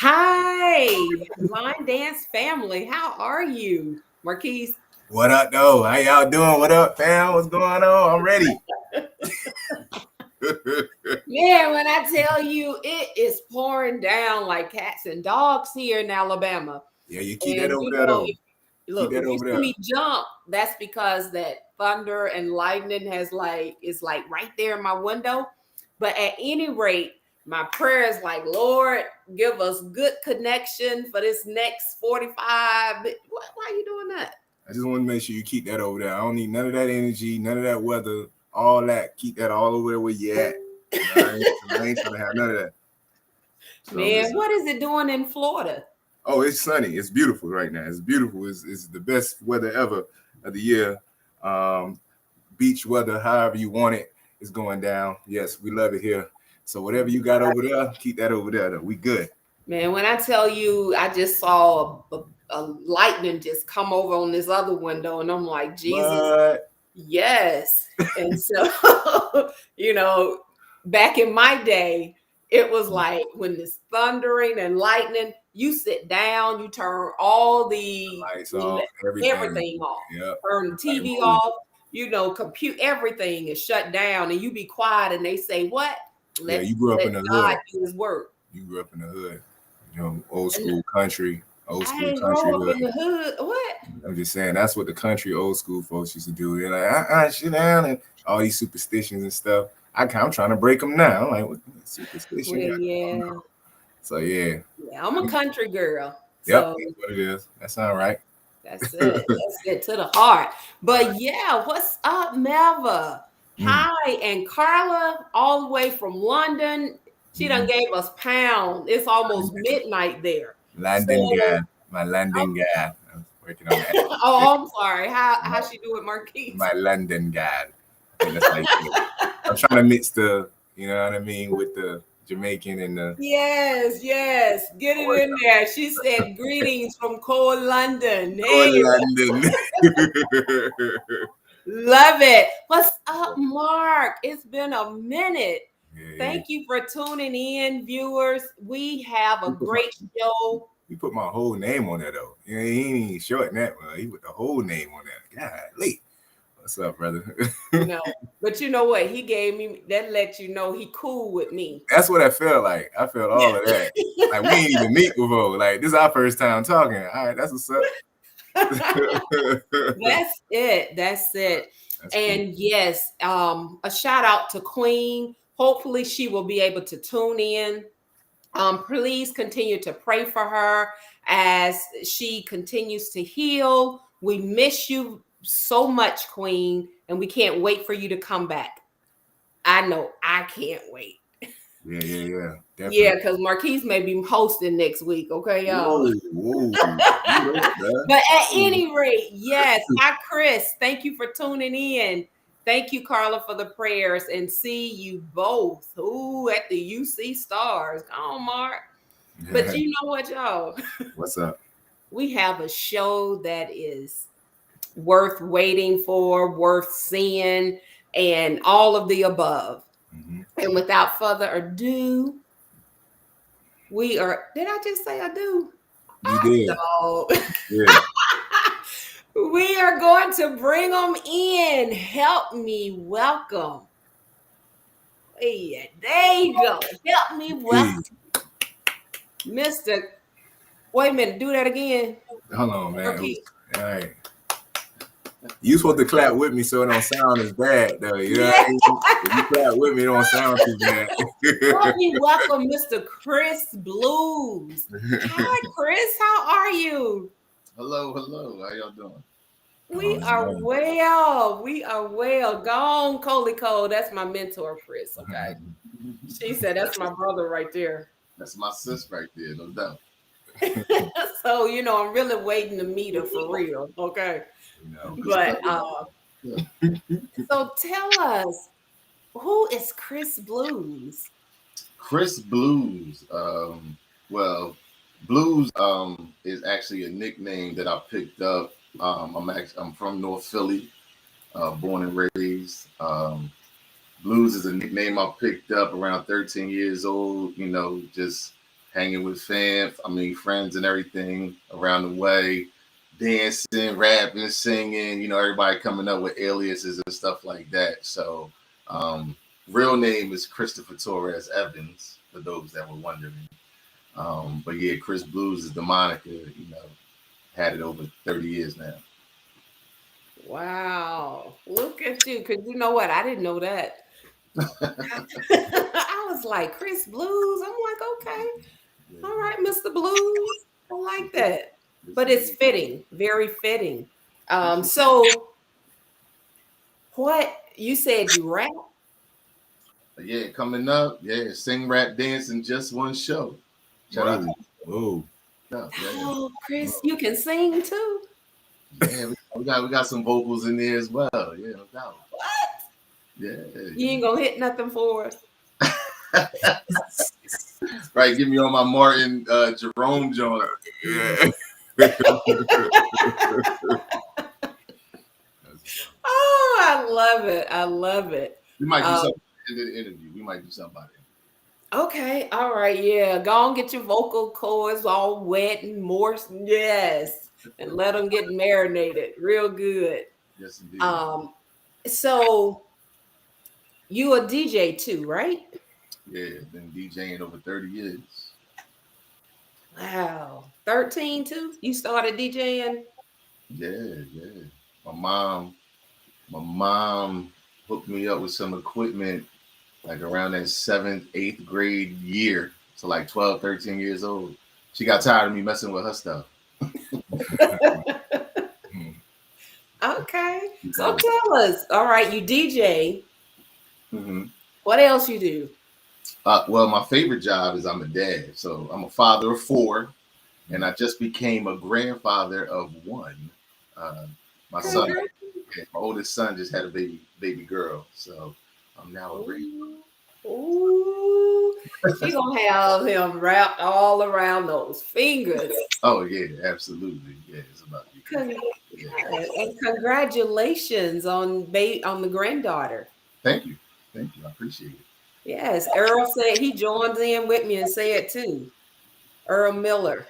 Hi, Line Dance family. How are you, Marquise? What up, though? How y'all doing? What up, fam? What's going on? I'm ready. Man, when I tell you it is pouring down like cats and dogs here in Alabama. Yeah, you keep that And over there, though. Keep look, that if you over see there. me jump, that's because that thunder and lightning is like right there in my window. But at any rate, my prayer is like, Lord, give us good connection for this next 45. Why are you doing that? I just want to make sure you keep that over there. I don't need none of that energy, none of that weather, all that. Keep that all over there where you at. All right? 'Cause I ain't trying to have none of that. So, Man, what is it doing in Florida? oh, it's sunny. It's beautiful right now. It's beautiful. It's the best weather ever of the year. Um, Beach weather, however you want it, is going down. Yes, we love it here. So whatever you got over there, keep that over there. Though. We good. Man, when I tell you, I just saw a lightning just come over on this other window, and I'm like, Jesus, What? yes. And so, back in my day, it was like when it's thundering and lightning, you sit down, you turn all the Lights off, everything. everything off, Yep. turn the Nobody TV move. off, compute everything is shut down, and you be quiet, and they say, "What? Yeah, Let you grew up let in the God hood. do His work." You grew up in the hood. Old I school didn't country grow up hood. in the hood. What? I'm just saying that's what the country old school folks used to do. They're like, sit down and all these superstitions and stuff. I'm trying to break them now. I'm like, what Well, superstition? yeah, So yeah, yeah. I'm a country girl, yep, so that's what it is. That sound right. that's it. That's it to the heart. But yeah, what's up, Melva? Mm, Hi, and Carla, all the way from London. She done mhm. gave us pound. It's almost midnight there. London So, guy, my London guy. I'm working on that. oh, I'm sorry. How she do it, Marquise? My London guy. I think that's how you say it. I'm trying to mix the, you know what I mean, with the Jamaican and the. Yes, yes. Get I'm it working in there. She said, "Greetings from cold London." on Hey, London. love it. What's up, Mark? It's been a minute. Yeah, yeah. Thank you for tuning in, viewers. We have a He put my great show. he put my whole name on there though. You know, he ain't even shorten that one. He put the whole name on there. Golly. What's up, brother? No, but you know what? He gave me that. Let you know he cool with me. That's what I felt like. I felt all of that. Like we ain't even meet before. Like this is our first time talking. All right, that's what's up. That's it. That's it. That's cool. And yes, a shout out to Queen. Hopefully, she will be able to tune in. Please continue to pray for her as she continues to heal. We miss you so much, Queen, and we can't wait for you to come back. I know I can't wait. Yeah, yeah, yeah. Yeah, Definitely. because Marquise may be hosting next week. Okay, y'all. Whoa, whoa. Hold up, man. But at any rate, yes. Hi, Chris. Thank you for tuning in. Thank you, Carla, for the prayers. And see you both. Ooh, at the UC Stars. Come on, Mark. But you know what, y'all? What's up? We have a show that is worth waiting for, worth seeing, and all of the above. Hmm. And without further ado, we are. Did I just say ado? You did. No. Yeah. We are going to bring them in. Help me welcome. Yeah, there you go. Help me welcome Hey, Mr. Wait a minute, do that again. hold on, man. Marquis. Oops. All right. You supposed to clap with me so it don't sound as bad, though. You know what Yeah. I mean? If you clap with me, it don't sound too bad. Help me welcome Mr. Chris Blues. Hi, Chris. How are you? Hello, hello. How y'all doing? We Oh, are man. well. We are well. Gone, Coley Cole. That's my mentor, Chris. Okay. She said that's my brother right there. That's my sis right there, no doubt. So, I'm really waiting to meet her for real. Okay. You know. Good But stuff. Yeah. so tell us, who is Chris Blues? Chris Blues. Well, Blues is actually a nickname that I picked up. I'm from North Philly, born and raised. Blues is a nickname I picked up around 13 years old. Just hanging with friends and everything around the way, dancing, rapping, singing, everybody coming up with aliases and stuff like that. So, real name is Christopher Torres Evans, for those that were wondering. But yeah, Chris Blues is the moniker, had it over 30 years now. Wow. Look at you. Because you know what? I didn't know that. I was like, Chris Blues. I'm like, okay. All right, Mr. Blues. I like that. But it's fitting, very fitting. So what you said you rap? Yeah, coming up. Yeah, sing, rap, dance in just one show. Shout out to Whoa. Oh, Chris, you can sing too. Yeah, we got some vocals in there as well. Yeah, no doubt. What? Yeah. You ain't gonna hit nothing for us. Right, give me on my Martin Jerome joint. Yeah. Oh, I love it. I love it. We might do something in the interview. We might do something about it. Okay, all right, yeah. Go and get your vocal cords all wet and moist, yes, and let them get marinated real good. Yes, indeed. So you a DJ too, right? Yeah, been DJing over 30 years. Wow, 13 too. You started DJing? Yeah. My mom hooked me up with some equipment like around that 7th, 8th grade year. So like 12, 13 years old. She got tired of me messing with her stuff. Okay. So tell us. All right, you DJ. Mm-hmm. What else you do? Well, my favorite job is I'm a dad. So I'm a father of 4, and I just became a grandfather of 1. My son, my oldest son, just had a baby girl. So I'm now a grandfather. Ooh, she gonna have him wrapped all around those fingers. Oh yeah, absolutely. Yeah, it's about to be. And congratulations on the granddaughter. Thank you. I appreciate it. Yes, Earl said he joins in with me and said too. Earl Miller.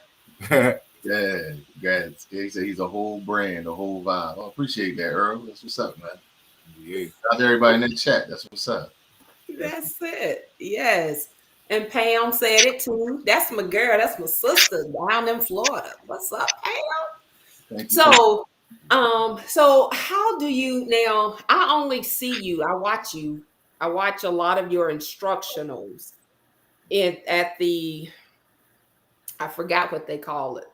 Yeah, guys. He said he's a whole brand, a whole vibe. I appreciate that, Earl. That's what's up, man. Yeah. Shout out to everybody in the chat. That's what's up. That's it. Yes. And Pam said it too. That's my girl. That's my sister down in Florida. What's up, Pam? Thank you. So, so how do you now? I only see you. I watch you. I watch a lot of your instructionals at the. I forgot what they call it,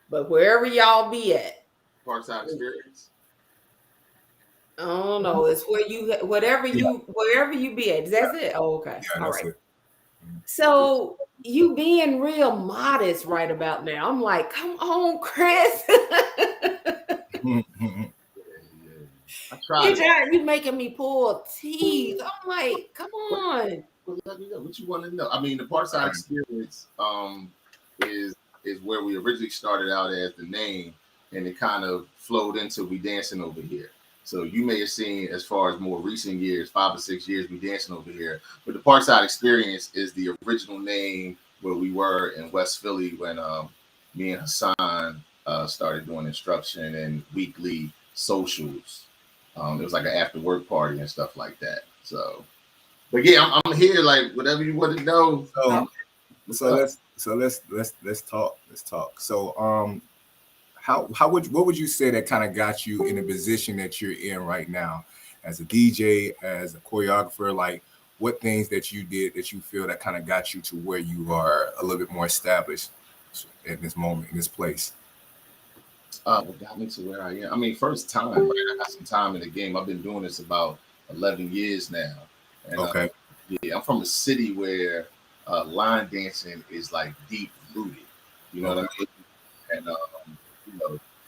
but wherever y'all be at. Parkside Experience. I don't know. It's wherever you be at. That's it. Oh, okay. Yeah, all right. it. So you being real modest right about now. I'm like, come on, Chris. I tried. You making me pull teeth. I'm like, come on. What you want to know? I mean, the Parkside Experience is where we originally started out as the name, and it kind of flowed into We Dancing Over Here. So you may have seen, as far as more recent years, 5 or 6 years, We Dancing Over Here. But the Parkside Experience is the original name where we were in West Philly when me and Hassan started doing instruction and weekly socials. It was like an after work party and stuff like that. So, but yeah, I'm here. Like whatever you want to know. So let's talk. So what would you say that kind of got you in the position that you're in right now, as a DJ, as a choreographer? Like, what things that you did that you feel that kind of got you to where you are a little bit more established at this moment, in this place? What got me to where I am? I mean, first time, right? I got some time in the game. I've been doing this about 11 years now. And, okay. I'm from a city where line dancing is like deep rooted. You know what I mean? And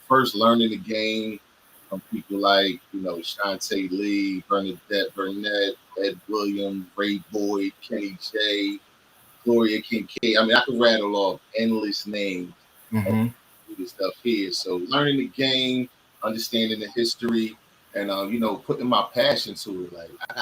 first learning the game from people like Shantae Lee, Bernadette Burnett, Ed Williams, Ray Boyd, Kenny J, Gloria Kincaid. I mean, I could rattle off endless names. Mm-hmm. This stuff here. So learning the game, understanding the history, and putting my passion to it. Like I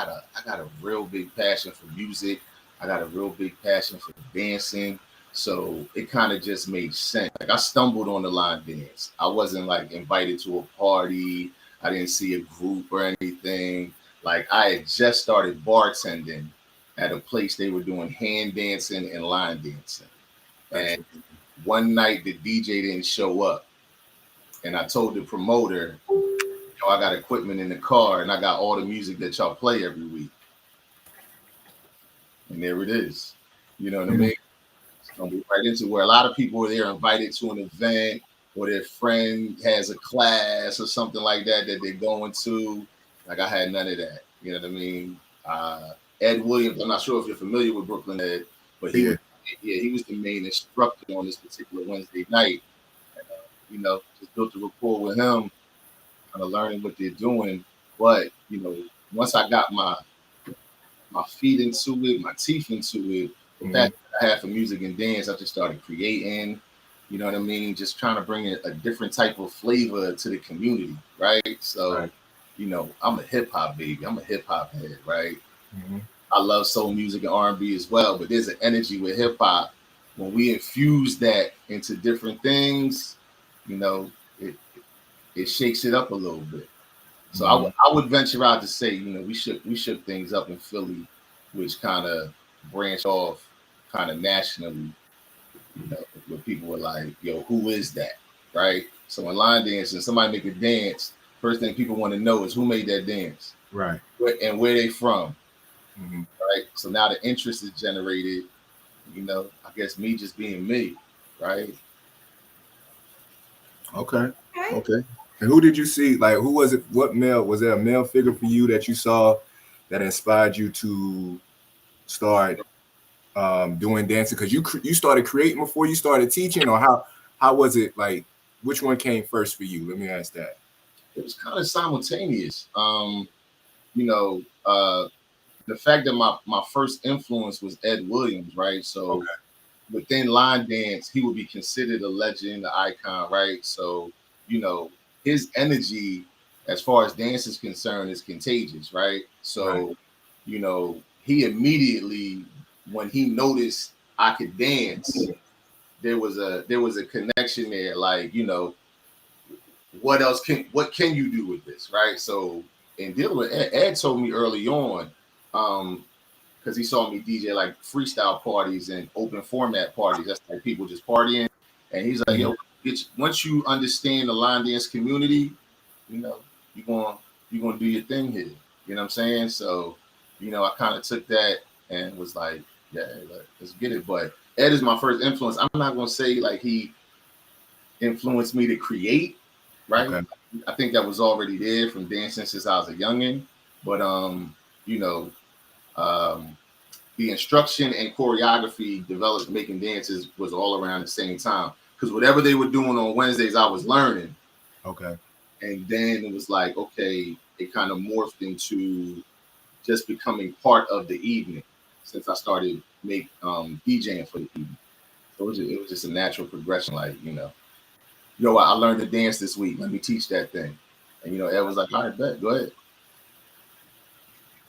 got a real big passion for music. I got a real big passion for dancing. So it kind of just made sense. Like I stumbled on the line dance. I wasn't like invited to a party. I didn't see a group or anything. Like I had just started bartending at a place they were doing hand dancing and line dancing. And one night the DJ didn't show up. And I told the promoter, I got equipment in the car and I got all the music that y'all play every week. And there it is. You know what I mean? Stumbled right into where a lot of people are there invited to an event or their friend has a class or something like that they're going to. Like I had none of that. You know what I mean? Ed Williams, I'm not sure if you're familiar with Brooklyn Ed, but he was the main instructor on this particular Wednesday night. And, just built a rapport with him, kind of learning what they're doing. But, once I got my feet into it, my teeth into it, the fact that I had for music and dance, I just started creating, you know what I mean? Just trying to bring a different type of flavor to the community, right? So, I'm a hip hop baby. I'm a hip hop head, right? Mm-hmm. I love soul music and R&B as well, but there's an energy with hip hop. When we infuse that into different things, it shakes it up a little bit. So I would venture out to say, we shook things up in Philly, which kind of branched off kind of nationally, where people were like, yo, who is that? Right? So in line dancing, somebody make a dance, first thing people want to know is who made that dance. Right. And where they from. Mm-hmm. Right. So now the interest is generated, I guess me just being me, right? Okay. And who did you see? Like, who was it? What male was there? A male figure for you that you saw that inspired you to start doing dancing? Because you started creating before you started teaching, or how was it? Like, which one came first for you? Let me ask that. It was kind of simultaneous. The fact that my first influence was Ed Williams, right? So within line dance, he would be considered a legend, an icon, right? So, his energy as far as dance is concerned is contagious, right? So, he immediately, when he noticed I could dance, there was a connection there, like, what can you do with this, right? So in dealing with Ed told me early on, because he saw me DJ like freestyle parties and open format parties. That's like people just partying. And he's like, yo, once you understand the line dance community, you're gonna do your thing here. You know what I'm saying? So, I kind of took that and was like, yeah, let's get it. But Ed is my first influence. I'm not gonna say like he influenced me to create, right? Okay. I think that was already there from dancing since I was a youngin'. But the instruction and choreography developed making dances was all around the same time. Because whatever they were doing on Wednesdays, I was learning. Okay. And then it was like, okay, it kind of morphed into just becoming part of the evening since I started DJing for the evening. So it was just a natural progression, like, I learned to dance this week. Let me teach that thing. And, Ed was like, all right, bet, go ahead.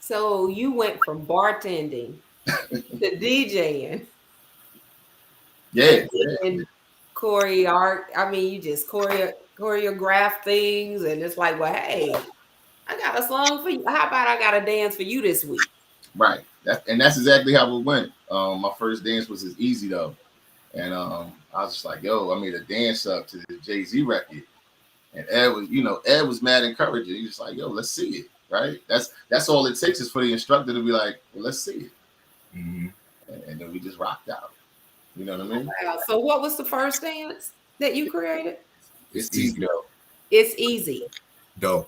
So you went from bartending to DJing. Yeah. And you just choreograph things, and it's like, well, hey, I got a song for you. How about I got a dance for you this week? Right. That's exactly how it went. My first dance was as Easy though. And I was just like, yo, I made a dance up to the Jay-Z record. And Ed was mad encouraging. He's just like, yo, let's see it. Right. That's all it takes is for the instructor to be like, well, let's see it. Mm-hmm. And then we just rocked out. You know what I mean? Wow. So what was the first dance that you created? It's easy though. It's easy. Dough.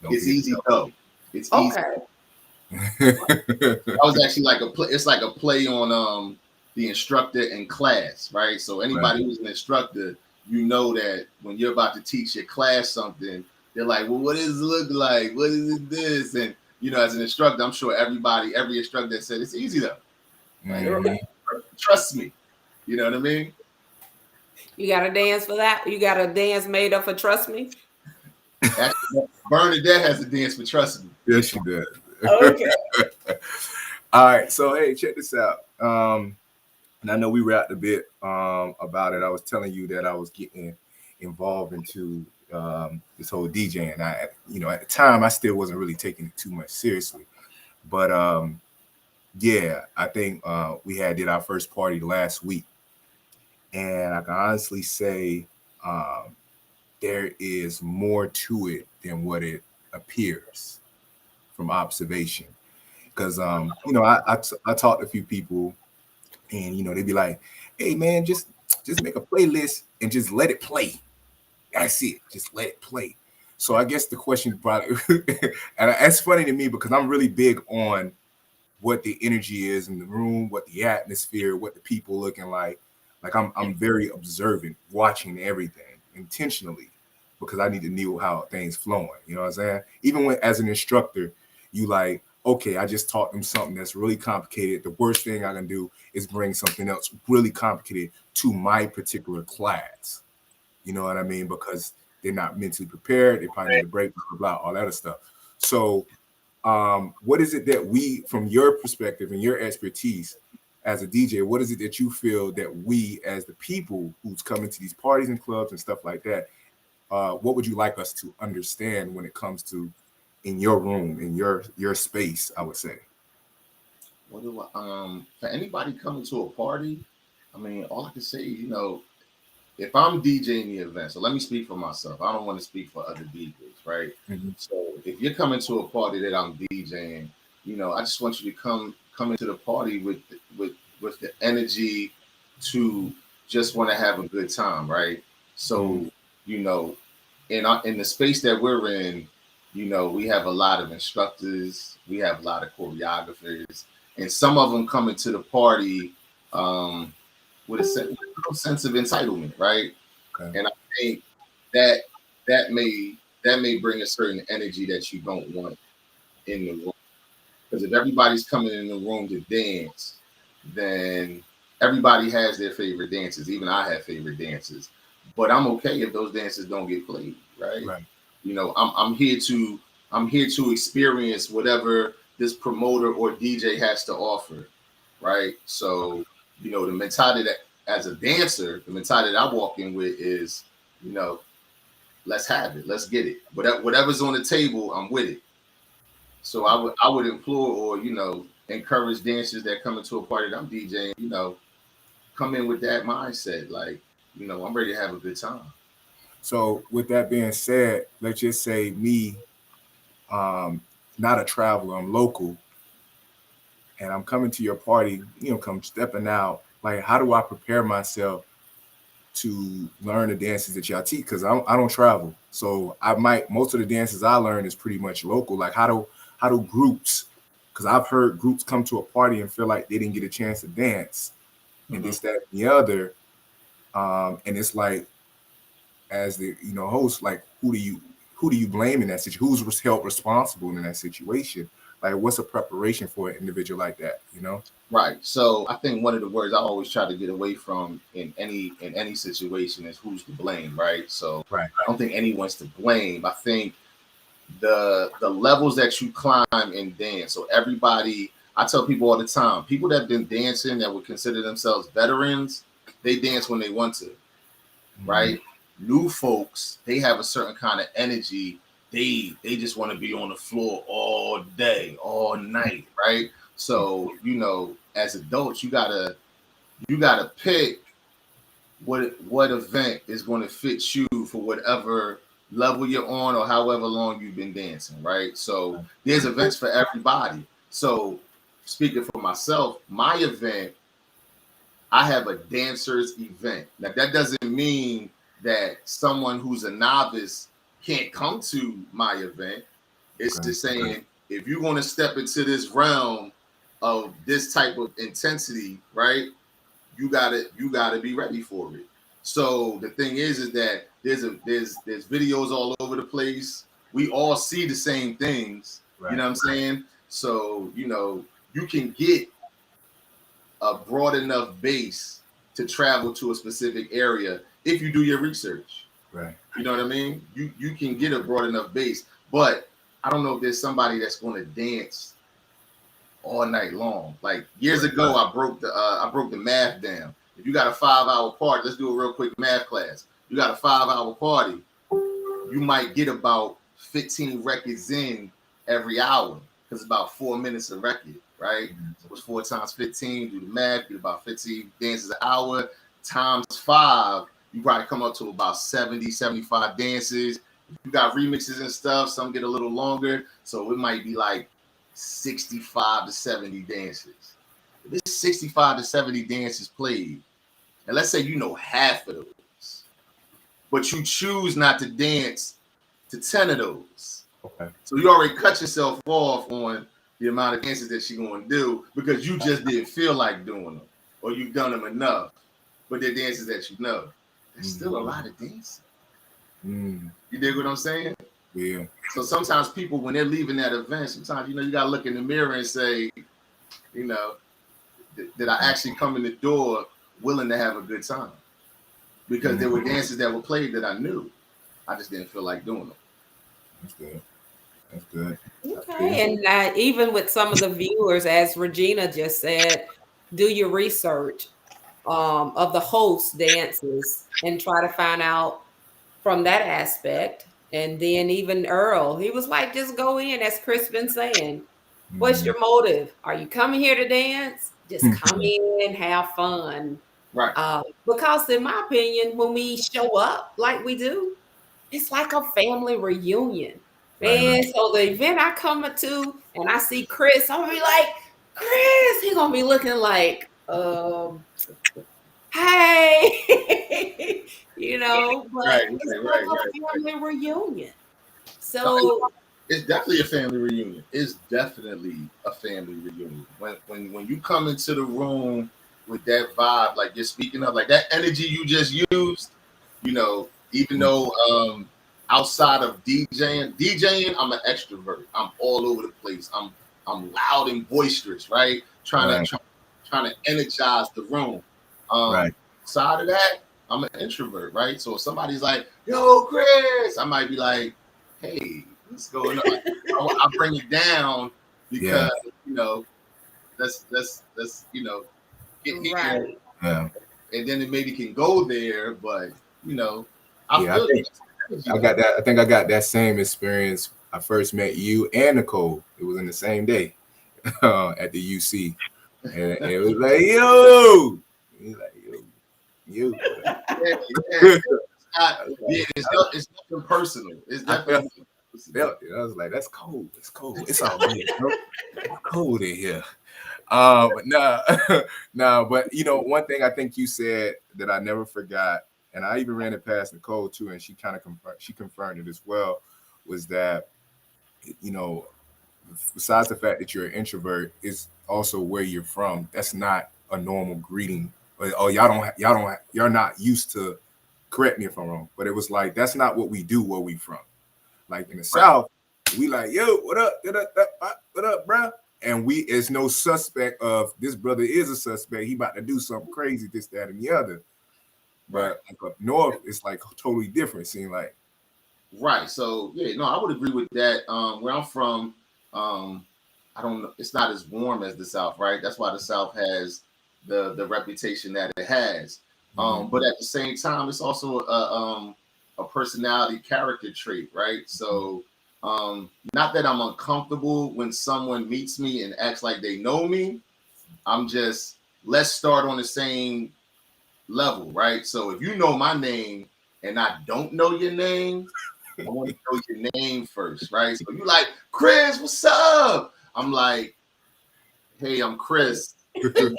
It's easy though. It's easy. Okay. That was actually like a play. It's like a play on the instructor and class, right? So anybody who's an instructor, that when you're about to teach your class something, they're like, well, what does it look like? What is this? And as an instructor, I'm sure every instructor said it's easy though. Like, trust me. You know what I mean? You got a dance for that? You got a dance made up for Trust Me? Bernadette has a dance for Trust Me. Yes, she does. Okay. All right. So, hey, check this out. And I know we rapped a bit about it. I was telling you that I was getting involved into this whole DJ, and I, at the time, I still wasn't really taking it too much seriously. But yeah, I think we did our first party last week, and I can honestly say there is more to it than what it appears from observation. Because I talked to a few people, and they'd be like, "Hey man, just make a playlist and just let it play. That's it. Just let it play." So I guess the question probably, and it's funny to me because I'm really big on what the energy is in the room, what the atmosphere, what the people looking like. Like I'm very observant, watching everything intentionally because I need to know how things flowing. You know what I'm saying? Even when as an instructor, you like, okay, I just taught them something that's really complicated. The worst thing I can do is bring something else really complicated to my particular class. You know what I mean? Because they're not mentally prepared. They probably need a break, blah, blah, blah, all that other stuff. So what is it that we, from your perspective and your expertise as a DJ, what is it that you feel that we as the people who's coming to these parties and clubs and stuff like that, what would you like us to understand when it comes to in your room, in your space, I would say? What do for anybody coming to a party, I mean, all I can say is, if I'm DJing the event, so let me speak for myself. I don't want to speak for other DJs, right? Mm-hmm. So if you're coming to a party that I'm DJing, I just want you to come into the party with the energy to just want to have a good time, right? So, in the space that we're in, we have a lot of instructors, we have a lot of choreographers, and some of them come into the party with a sense of entitlement, right? Okay. And I think that may bring a certain energy that you don't want in the room. Because if everybody's coming in the room to dance, then everybody has their favorite dances. Even I have favorite dances, but I'm okay if those dances don't get played, right? Right. I'm here to experience whatever this promoter or DJ has to offer, right? So, the mentality that as a dancer, the mentality that I walk in with is, let's have it, let's get it. Whatever's on the table, I'm with it. So I would implore or encourage dancers that come into a party that I'm DJing, come in with that mindset, like, I'm ready to have a good time. So with that being said, let's just say me, not a traveler, I'm local, and I'm coming to your party, come stepping out. Like, how do I prepare myself to learn the dances that y'all teach? Because I don't travel, so most of the dances I learn is pretty much local. Like, how do groups? Because I've heard groups come to a party and feel like they didn't get a chance to dance, and this, that, and the other, and it's like, as the host, like, who do you blame in that situation? Who's held responsible in that situation? Like, what's a preparation for an individual like that? Right. So I think one of the words I always try to get away from in any situation is who's to blame, right? So right. I don't think anyone's to blame. I think the levels that you climb in dance. So everybody, I tell people all the time, people that have been dancing that would consider themselves veterans, they dance when they want to, right? New folks, they have a certain kind of energy. They just want to be on the floor all day, all night, right? So, as adults, you gotta pick what event is going to fit you for whatever level you're on or however long you've been dancing, right? So there's events for everybody. So speaking for myself, my event, I have a dancer's event. Now that doesn't mean that someone who's a novice can't come to my event. It's just saying, if you're going to step into this realm of this type of intensity, right, you gotta be ready for it. So the thing is that there's videos all over the place. We all see the same things. Right. You know what I'm saying? So you can get a broad enough base to travel to a specific area if you do your research. Right. You know what I mean? You can get a broad enough base, but I don't know if there's somebody that's going to dance all night long. Like years ago, I broke the math down. If you got a 5-hour party, let's do a real quick math class. You got a 5-hour party, you might get about 15 records in every hour because it's about 4 minutes a record, right? So it's 4 times 15. Do the math, get about 15 dances an hour times 5. You probably come up to about 70, 75 dances. You got remixes and stuff. Some get a little longer, so it might be like 65 to 70 dances. If there's 65 to 70 dances played, and let's say you know half of those, but you choose not to dance to 10 of those. Okay. So you already cut yourself off on the amount of dances that you're going to do because you just didn't feel like doing them, or you've done them enough. But they're dances that you know. There's still a lot of dancing. You dig what I'm saying? Yeah. So sometimes people, when they're leaving that event, sometimes, you know, you got to look in the mirror and say, you know, did I actually come in the door willing to have a good time? Because there were dances that were played that I knew. I just didn't feel like doing them. That's good. That's good. Okay. And even with some of the viewers, as Regina just said, do your research of the host dances and try to find out from that aspect. And then even Earl, he was like, just go in, as Chris been saying. What's your motive? Are you coming here to dance? Just come in, have fun. Right. Because in my opinion, when we show up like we do, it's like a family reunion. Man, Right. so the event I come to and I see Chris, I'm gonna be like, Chris, he gonna be looking like, hey, you know, but it's like a family reunion. So it's definitely a family reunion. It's definitely a family reunion. When you come into the room with that vibe, like you're speaking of, like that energy you just used, you know, even though outside of DJing, I'm an extrovert. I'm all over the place. I'm loud and boisterous, right? Trying to energize the room. Right. Side of that, I'm an introvert, right? So if somebody's like, yo, Chris, I might be like, hey, what's going on? I bring it down because, you know, let's you know, get here. Yeah. And then it maybe can go there, but, you know, I got that. I think I got that same experience. I first met you and Nicole. It was in the same day at the UC. And it was like, yo. He's like, yo. It's nothing personal. It's definitely. I was like, that's cold. It's cold. It's all good. It's cold in here. But no, but you know, one thing I think you said that I never forgot, and I even ran it past Nicole too, and she kind of confirmed it as well, was that, you know, besides the fact that you're an introvert, is also where you're from. That's not a normal greeting. Oh, you're not used to. Correct me if I'm wrong, but it was like that's not what we do where we from. Like in the South, we like, yo, what up, bro? And it's no suspect of this brother is a suspect. He about to do something crazy, this, that, and the other. But like up north, it's like totally different. Seem like. Right. So yeah, no, I would agree with that. Where I'm from, I don't know. It's not as warm as the South, right? That's why the South has the reputation that it has. But at the same time, it's also a personality character trait, right? So not that I'm uncomfortable when someone meets me and acts like they know me. I'm just, let's start on the same level, right? So if you know my name and I don't know your name, I want to know your name first, right? So you like, Chris, what's up? I'm like, hey, I'm Chris. Thank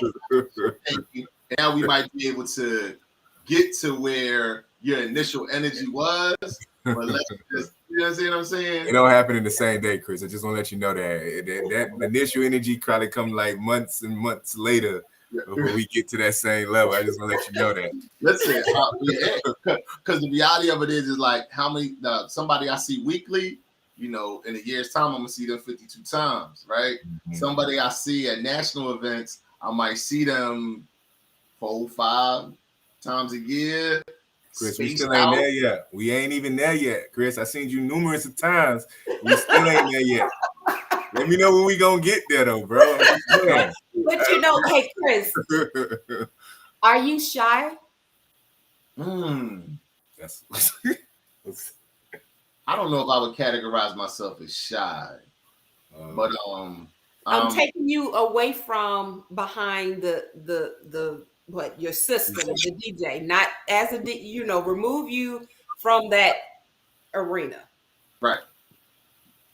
you. Now we might be able to get to where your initial energy was, but let's just, you know what I'm saying? It don't happen in the same day, Chris. I just want to let you know that initial energy probably come like months and months later before we get to that same level. I just want to let you know that. Listen, because the reality of it is like how many somebody I see weekly, you know, in a year's time, I'm gonna see them 52 times, right? Somebody I see at national events, I might see them 4, 5 times a year. Chris, we still ain't there yet. We ain't even there yet, Chris. I seen you numerous of times. We still ain't there yet. Let me know when we gonna get there, though, bro. But hey, Chris, are you shy? That's I don't know if I would categorize myself as shy, but I'm taking you away from behind the what your system, the DJ, not as a remove you from that arena. Right.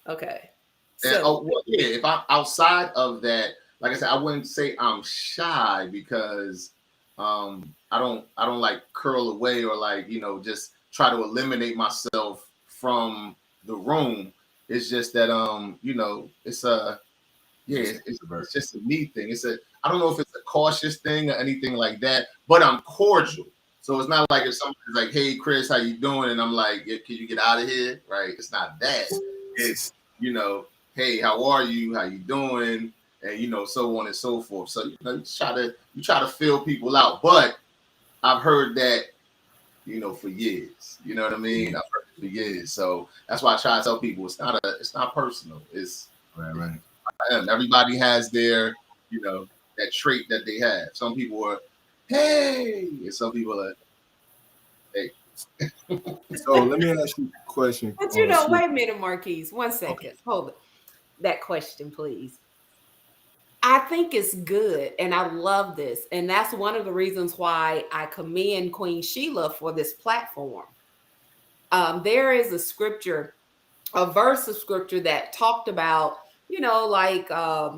Okay. So if I'm outside of that, like I said, I wouldn't say I'm shy because I don't like curl away or like just try to eliminate myself from the room. It's just that it's it's just a me thing. I don't know if it's a cautious thing or anything like that, but I'm cordial. So it's not like if somebody's like, "Hey, Chris, how you doing?" and I'm like, "Yeah, can you get out of here?" Right? It's not that. It's "Hey, how are you? How you doing?" and so on and so forth. So you try to fill people out. But I've heard that for years. You know what I mean? I've heard it for years. So that's why I try to tell people it's not personal. It's right. Everybody has their, that trait that they have. Some people are, hey, and some people are, hey. So let me ask you a question. But wait a minute, Marquise. 1 second. Okay. Hold that question, please. I think it's good, and I love this, and that's one of the reasons why I commend Queen Sheila for this platform. There is a verse of scripture that talked about,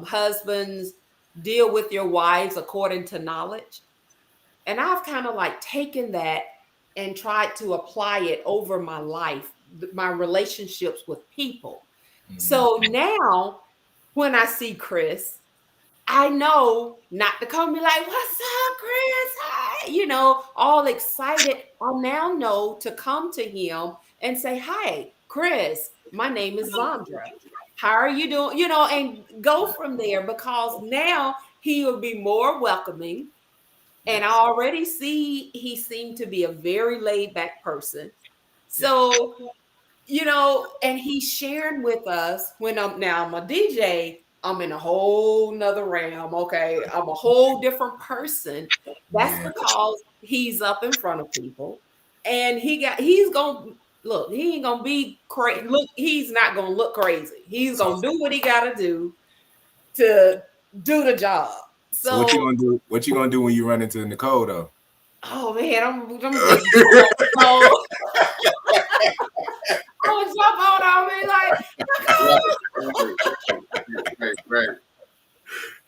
husbands deal with your wives according to knowledge. And I've kind of like taken that and tried to apply it over my life, my relationships with people. Mm-hmm. So now when I see Chris, I know not to come be like, "What's up, Chris?" Hi, all excited. I now know to come to him and say, "Hi, Chris, my name is Zandra. How are you doing?" And go from there, because now he will be more welcoming. And I already see he seemed to be a very laid back person. So, and he's sharing with us when I'm a DJ, I'm in a whole nother realm. Okay. I'm a whole different person. That's because he's up in front of people and he's going to look, he ain't going to be crazy. Look, he's not going to look crazy. He's going to do what he got to do the job. So what you gonna do? What you gonna do when you run into Nicole though? Oh man, I'm just I'm gonna jump on me like right.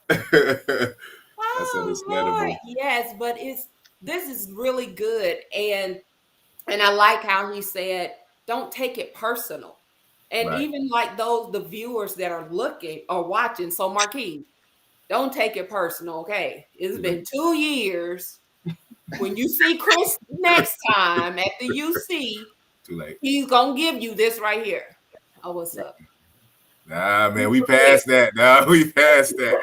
That's understandable. Yes, but this is really good, and I like how he said, "Don't take it personal," and even like the viewers that are looking or watching. So Marquis, don't take it personal, okay? It's been 2 years. When you see Chris next time at the UC, too late. He's gonna give you this right here. Oh, what's up? Nah, man, we passed that. Nah, we passed that.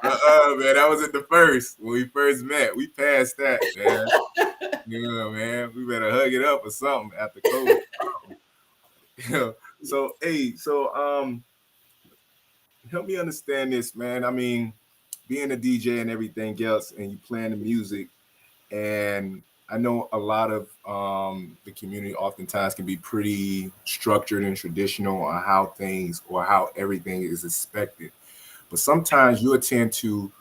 Man, that was at the first when we first met. We passed that, man. Man, we better hug it up or something after COVID. So help me understand this, man. I mean, being a DJ and everything else, and you playing the music, and I know a lot of the community oftentimes can be pretty structured and traditional on how everything is expected. But sometimes you tend to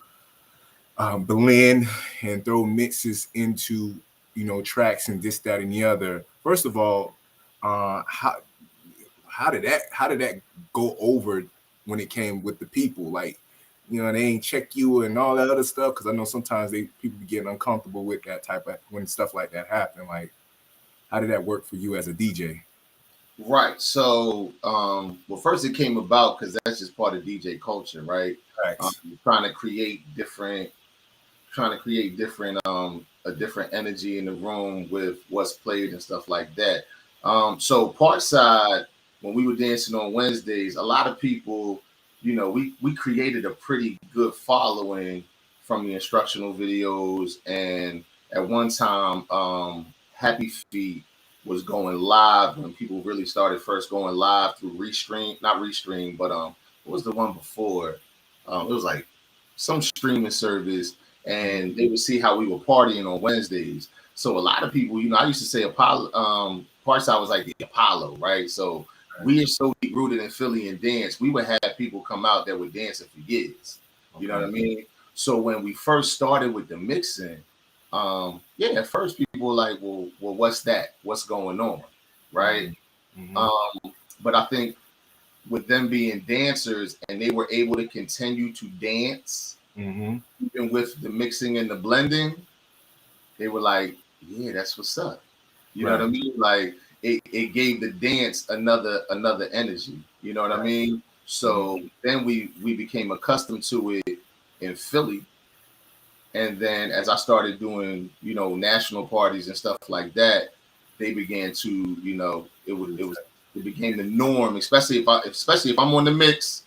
blend and throw mixes into, tracks and this, that, and the other. First of all, how did that go over when it came with the people? Like, they ain't check you and all that other stuff, because I know sometimes people be getting uncomfortable with that type of when stuff like that happen. Like, how did that work for you as a DJ? Right. So, well, first it came about because that's just part of DJ culture, right? Trying to create different, a different energy in the room with what's played and stuff like that. So Parkside, when we were dancing on Wednesdays, a lot of people, we created a pretty good following from the instructional videos. And at one time, Happy Feet was going live, when people really started first going live through Restream, not Restream, but what was the one before? It was like some streaming service, and they would see how we were partying on Wednesdays. So a lot of people, I used to say Apollo, Parkside was like the Apollo, right? So we are so deep rooted in Philly and dance. We would have people come out that were dancing for years. You know what I mean? So when we first started with the mixing, at first people were like, well, what's that? What's going on? Right. But I think with them being dancers and they were able to continue to dance, even with the mixing and the blending, they were like, yeah, that's what's up. You know what I mean? Like it gave the dance another energy. You know what I mean? So then we became accustomed to it in Philly. And then as I started doing, national parties and stuff like that, they began to, it became the norm, especially if I'm on the mix,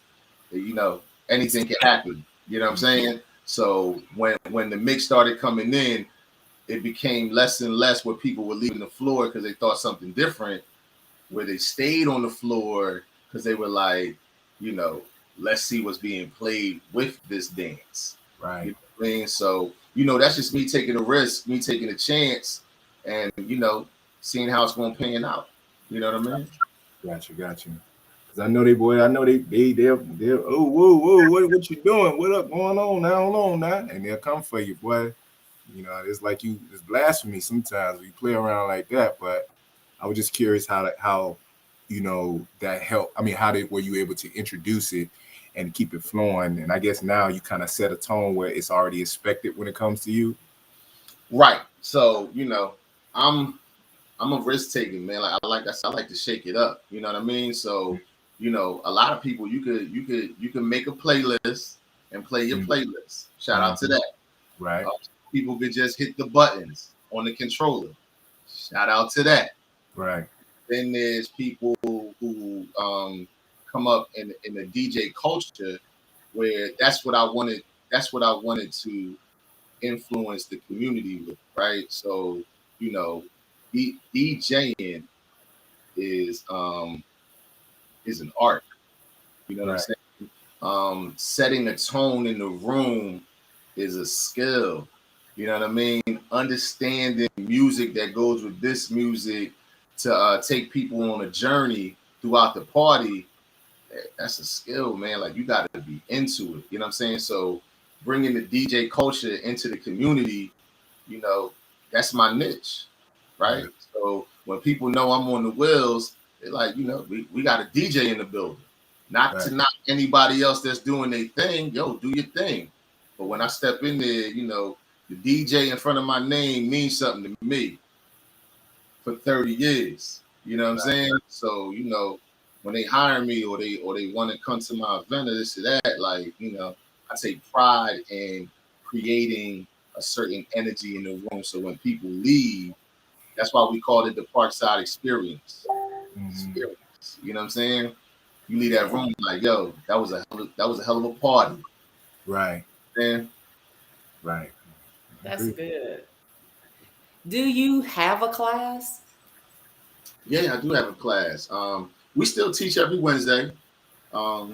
anything can happen. You know what I'm saying? So when the mix started coming in, it became less and less where people were leaving the floor because they thought something different, where they stayed on the floor because they were like, let's see what's being played with this dance. Right. You know what I mean? So, that's just me taking a risk, me taking a chance, and, seeing how it's going to pan out. You know what I mean? Got you. Because I know they're, oh, whoa, what you doing? What up going on now? Hold on now. And they'll come for you, boy. It's like it's blasphemy sometimes when you play around like that. But I was just curious how that helped. I mean, were you able to introduce it and keep it flowing? And I guess now you kind of set a tone where it's already expected when it comes to you. Right. So, I'm a risk taking man. Like I like to shake it up. You know what I mean? So, a lot of people you can make a playlist and play your playlist. Shout out to that. Right. People could just hit the buttons on the controller. Shout out to that. Right. Then there's people who come up in the DJ culture where that's what I wanted to influence the community with, right? So, DJing is an art. You know what I'm saying? Setting a tone in the room is a skill. You know what I mean? Understanding music that goes with this music to take people on a journey throughout the party, that's a skill, man. Like you got to be into it. You know what I'm saying? So bringing the DJ culture into the community, that's my niche, right? So when people know I'm on the wheels, they're like, we got a DJ in the building. Not to knock anybody else that's doing their thing. Yo, do your thing. But when I step in there, the DJ in front of my name means something to me for 30 years. You know what I'm saying? So, when they hire me or they want to come to my event or this or that, like, I take pride in creating a certain energy in the room. So when people leave, that's why we call it the Parkside experience. Experience. You know what I'm saying? You leave that room like, yo, that was a hell of a party. Right. Man. Right. That's good. Do you have a class? Yeah, I do have a class. We still teach every Wednesday. I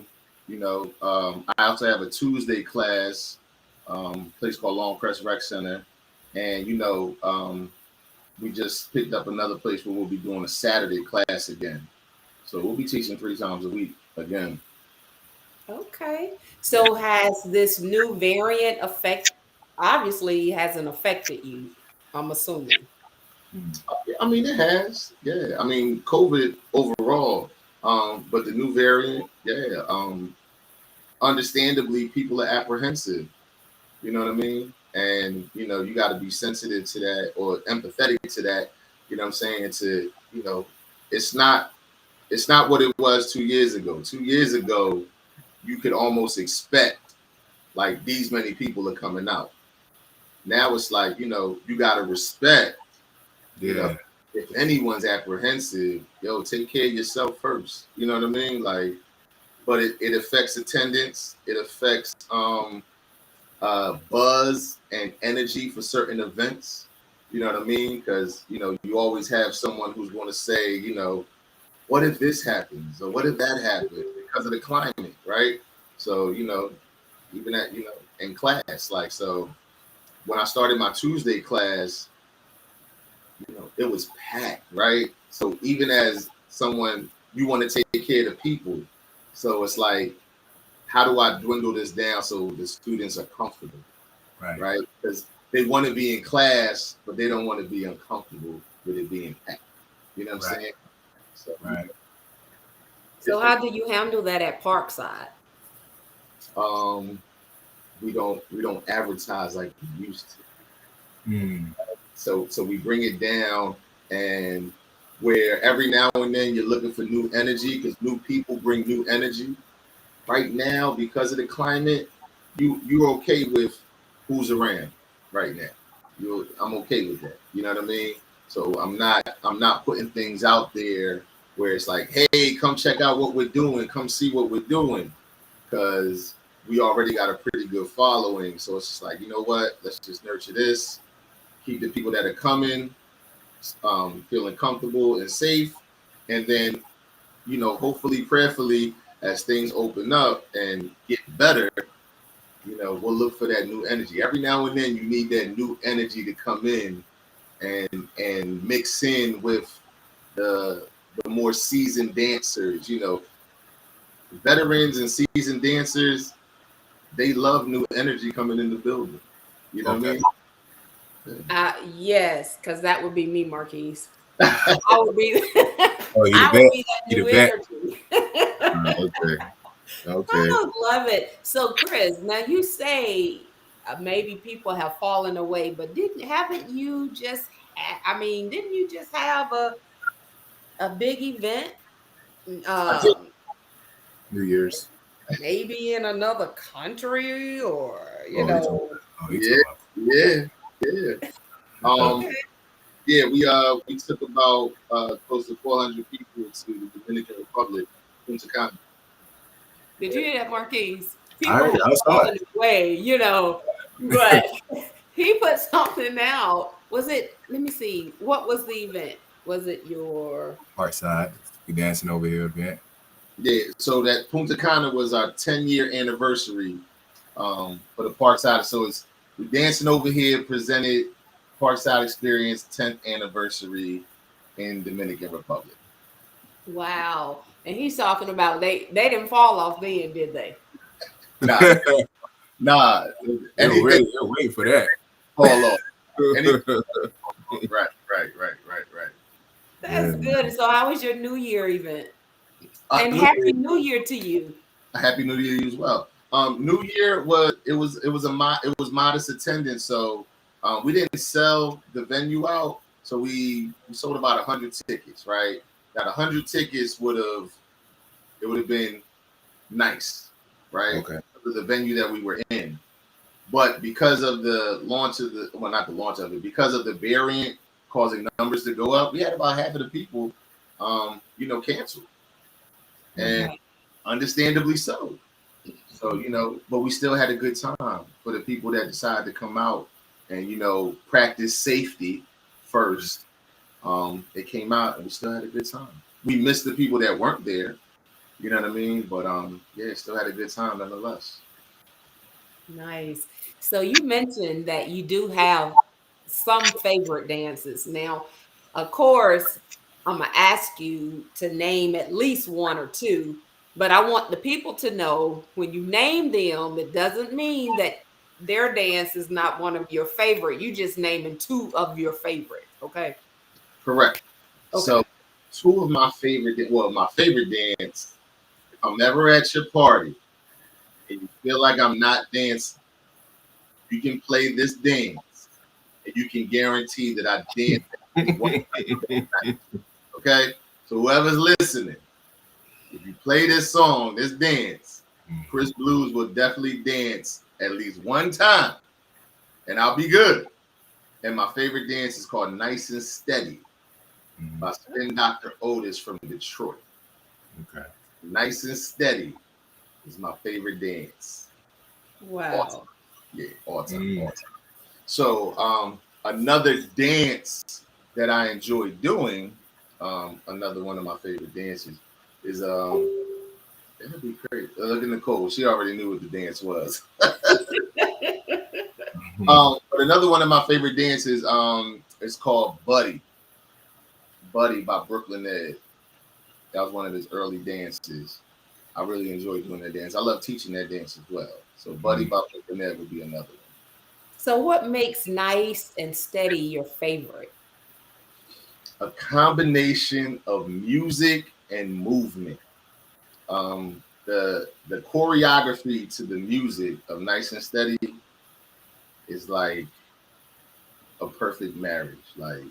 also have a Tuesday class, place called Longcrest Rec Center. And, we just picked up another place where we'll be doing a Saturday class again. So we'll be teaching 3 times a week again. Okay. So has this new variant obviously hasn't affected you, I'm assuming. I mean, it has. Yeah. I mean, COVID overall. But the new variant, understandably, people are apprehensive. You know what I mean? And, you got to be sensitive to that or empathetic to that. You know what I'm saying? It's not what it was 2 years ago. 2 years ago, you could almost expect like these many people are coming out. Now it's like, you got to respect, if anyone's apprehensive, take care of yourself first. You know what I mean? Like, but it affects attendance. It affects buzz and energy for certain events. You know what I mean? Because you always have someone who's going to say, what if this happens or what if that happens because of the climate, right? So even at in class, like, so when I started my Tuesday class, it was packed, right? So even as someone, you want to take care of the people, so it's like, how do I dwindle this down so the students are comfortable, right? Because they want to be in class, but they don't want to be uncomfortable with it being packed. You know what I'm saying? So, So how do you handle that at Parkside? we don't advertise like we used to. So we bring it down, and where every now and then you're looking for new energy because new people bring new energy. Right now, because of the climate, you're okay with who's around right now. I'm okay with that. You know what I mean? So I'm not putting things out there where it's like, hey, come check out what we're doing, come see what we're doing, because we already got a pretty good following. So it's just like, you know what? Let's just nurture this, keep the people that are coming feeling comfortable and safe, and then hopefully, prayerfully, as things open up and get better, we'll look for that new energy. Every now and then, you need that new energy to come in and mix in with the more seasoned dancers. Veterans and seasoned dancers, they love new energy coming in the building. You know what I mean? Yes, because that would be me, Marquise. I would be. Oh, I would be that new energy. Okay. I love it. So, Chris, now you say maybe people have fallen away, but haven't you just? Didn't you just have a big event? New Year's. Maybe in another country, or Yeah. Okay. Yeah, we took about close to 400 people to the Dominican Republic, Punta Cana. Did you hear that, Marquise? I People saw it. away, but he put something out. Was it? Let me see. What was the event? Was it your Parkside? We dancing over here event. Yeah, so that Punta Cana was our 10-year anniversary for the Parkside. So it's we dancing over here presented Parkside Experience 10th anniversary in Dominican Republic. Wow. And he's talking about they didn't fall off then, did they? Nah. Anything wait for that. Fall off. Right. That's good. So how was your New Year event? And Happy New Year to you. Happy New Year to you as well. New Year was modest attendance, so we didn't sell the venue out, so we sold about 100 tickets. Right, that 100 tickets would have been nice, right? Okay. The venue that we were in, but because of the launch of not the launch of it, because of the variant causing numbers to go up, we had about half of the people, canceled, and understandably so. So, but we still had a good time for the people that decided to come out and, practice safety first. They came out and we still had a good time. We missed the people that weren't there, you know what I mean? But still had a good time nonetheless. Nice. So you mentioned that you do have some favorite dances. Now, of course, I'm going to ask you to name at least one or two, but I want the people to know when you name them, it doesn't mean that their dance is not one of your favorite. You just naming two of your favorite. Okay. Correct. Okay. So two of my favorite dance, if I'm ever at your party and you feel like I'm not dancing, you can play this dance and you can guarantee that I dance. Okay? So whoever's listening, if you play this song, this dance, Chris Blues will definitely dance at least one time and I'll be good. And my favorite dance is called Nice and Steady by Spin Dr. Otis from Detroit. Okay. Nice and Steady is my favorite dance. Wow. Yeah, all time. So Another dance that I enjoy doing, another one of my favorite dances is that'd be great. Look at Nicole. She already knew what the dance was. But another one of my favorite dances is called Buddy. Buddy by Brooklyn Ed. That was one of his early dances. I really enjoy doing that dance. I love teaching that dance as well. So Buddy by Brooklyn Ed would be another one. So what makes Nice and Steady your favorite? A combination of music and movement. The choreography to the music of Nice and Steady is like a perfect marriage. Like,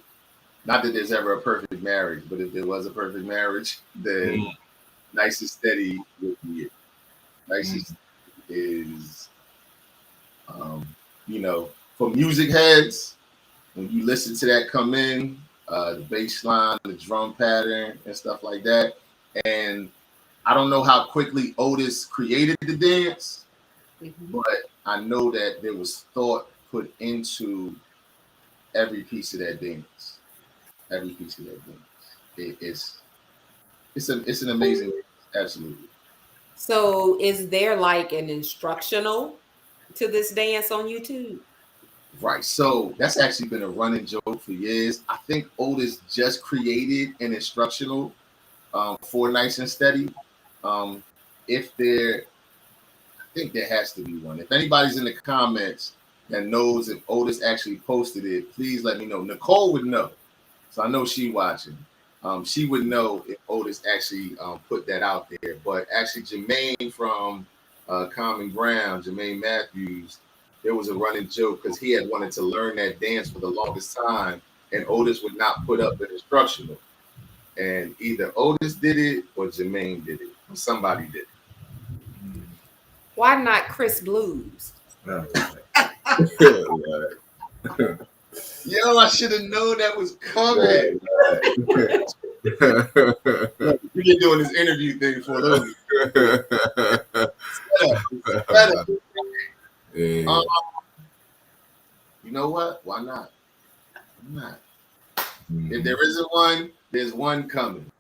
not that there's ever a perfect marriage, but if there was a perfect marriage, then Nice and Steady would be it. Nice and Steady is, for music heads, when you listen to that come in, the bass line, the drum pattern, and stuff like that. And I don't know how quickly Otis created the dance, but I know that there was thought put into every piece of that dance. Every piece of that dance. It's an amazing dance, absolutely. So is there like an instructional to this dance on YouTube? Right. So that's actually been a running joke for years. I think Otis just created an instructional for Nice and Steady. I think there has to be one. If anybody's in the comments that knows if Otis actually posted it, please let me know. Nicole would know. So I know she's watching. She would know if Otis actually put that out there. But actually, Jermaine from Common Ground, Jermaine Matthews, there was a running joke because he had wanted to learn that dance for the longest time, and Otis would not put up an instructional. And either Otis did it or Jermaine did it, or somebody did it. Why not Chris Blues? Yo, I should have known that was coming. We been doing this interview thing for those. You know what? Why not? Why not? If there isn't one, there's one coming.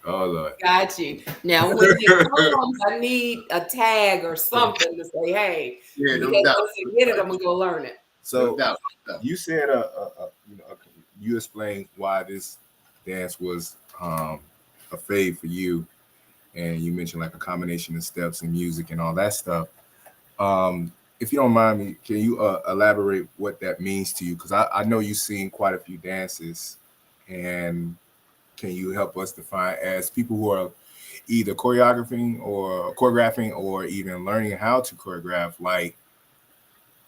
Oh Lord. Got you. Now when it comes, I need a tag or something to say, hey, once you get it, I'm gonna go learn it. So you said you explained why this dance was a fave for you, and you mentioned like a combination of steps and music and all that stuff. If you don't mind me, can you elaborate what that means to you? Because I know you've seen quite a few dances, and can you help us define, as people who are either choreographing or even learning how to choreograph, like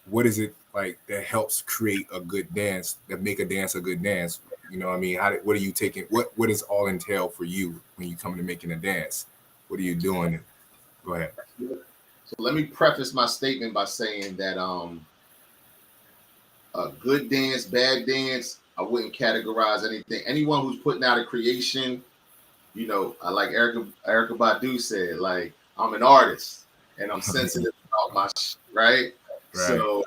what is it like that helps create a good dance, that make a dance a good dance? You know what I mean? What are you taking? What does all entail for you when you come to making a dance? What are you doing? Go ahead. So let me preface my statement by saying that a good dance, bad dance, I wouldn't categorize anything. Anyone who's putting out a creation, like Erykah Badu said, like, I'm an artist and I'm sensitive about my shit, right? So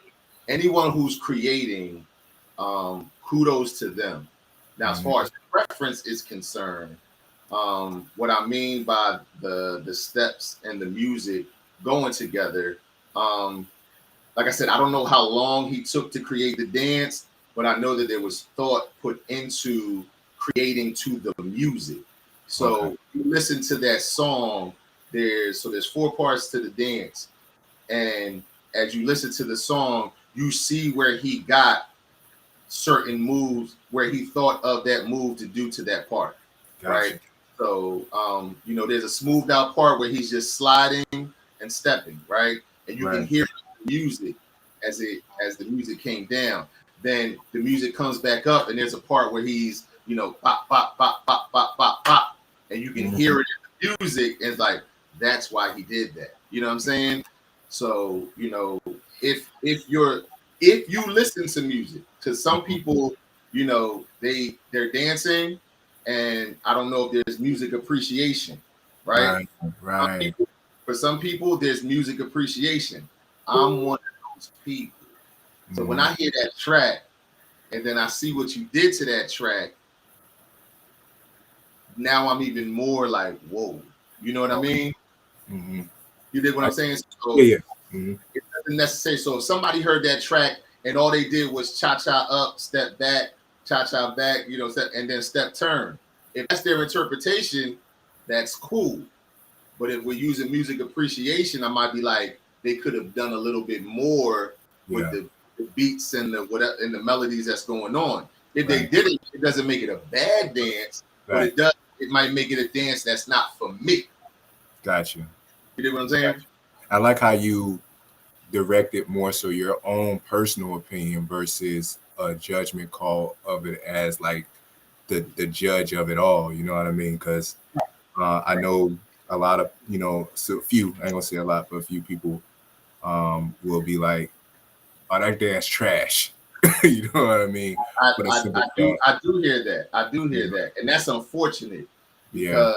anyone who's creating, kudos to them. Now, as far as preference is concerned, what I mean by the steps and the music going together, like I said, I don't know how long he took to create the dance, but I know that there was thought put into creating to the music. So you listen to that song, there's 4 parts to the dance. And as you listen to the song, you see where he got certain moves, where he thought of that move to do to that part. Gotcha. Right? So, there's a smoothed out part where he's just sliding and stepping, right? And you can hear the music as the music came down. Then the music comes back up, and there's a part where he's, pop, pop, pop, pop, pop, pop, pop, and you can hear it in the music, and it's like, that's why he did that. You know what I'm saying? So, if you listen to music, because some people, they're dancing, and I don't know if there's music appreciation, right? Right. For some people, there's music appreciation. I'm one of those people. So when I hear that track and then I see what you did to that track. Now I'm even more like, whoa, you know what I mean? Mm-hmm. You dig what I'm saying? So Yeah. Mm-hmm. it doesn't necessarily. So if somebody heard that track and all they did was cha-cha up, step back, cha-cha back, you know, and then step turn. If that's their interpretation, that's cool. But if we're using music appreciation, I might be like, they could have done a little bit more with the beats and the whatever and the melodies that's going on. If they did it, it doesn't make it a bad dance, but it does. It might make it a dance that's not for me. Gotcha. You know what I'm saying? I like how you direct it more so your own personal opinion versus a judgment call of it as like the judge of it all. You know what I mean? Because I know a lot of, you know, so few, I ain't gonna say a lot, but a few people will be like, oh, that dance trash. You know what I mean? I do hear that. I do hear that. And that's unfortunate. Because,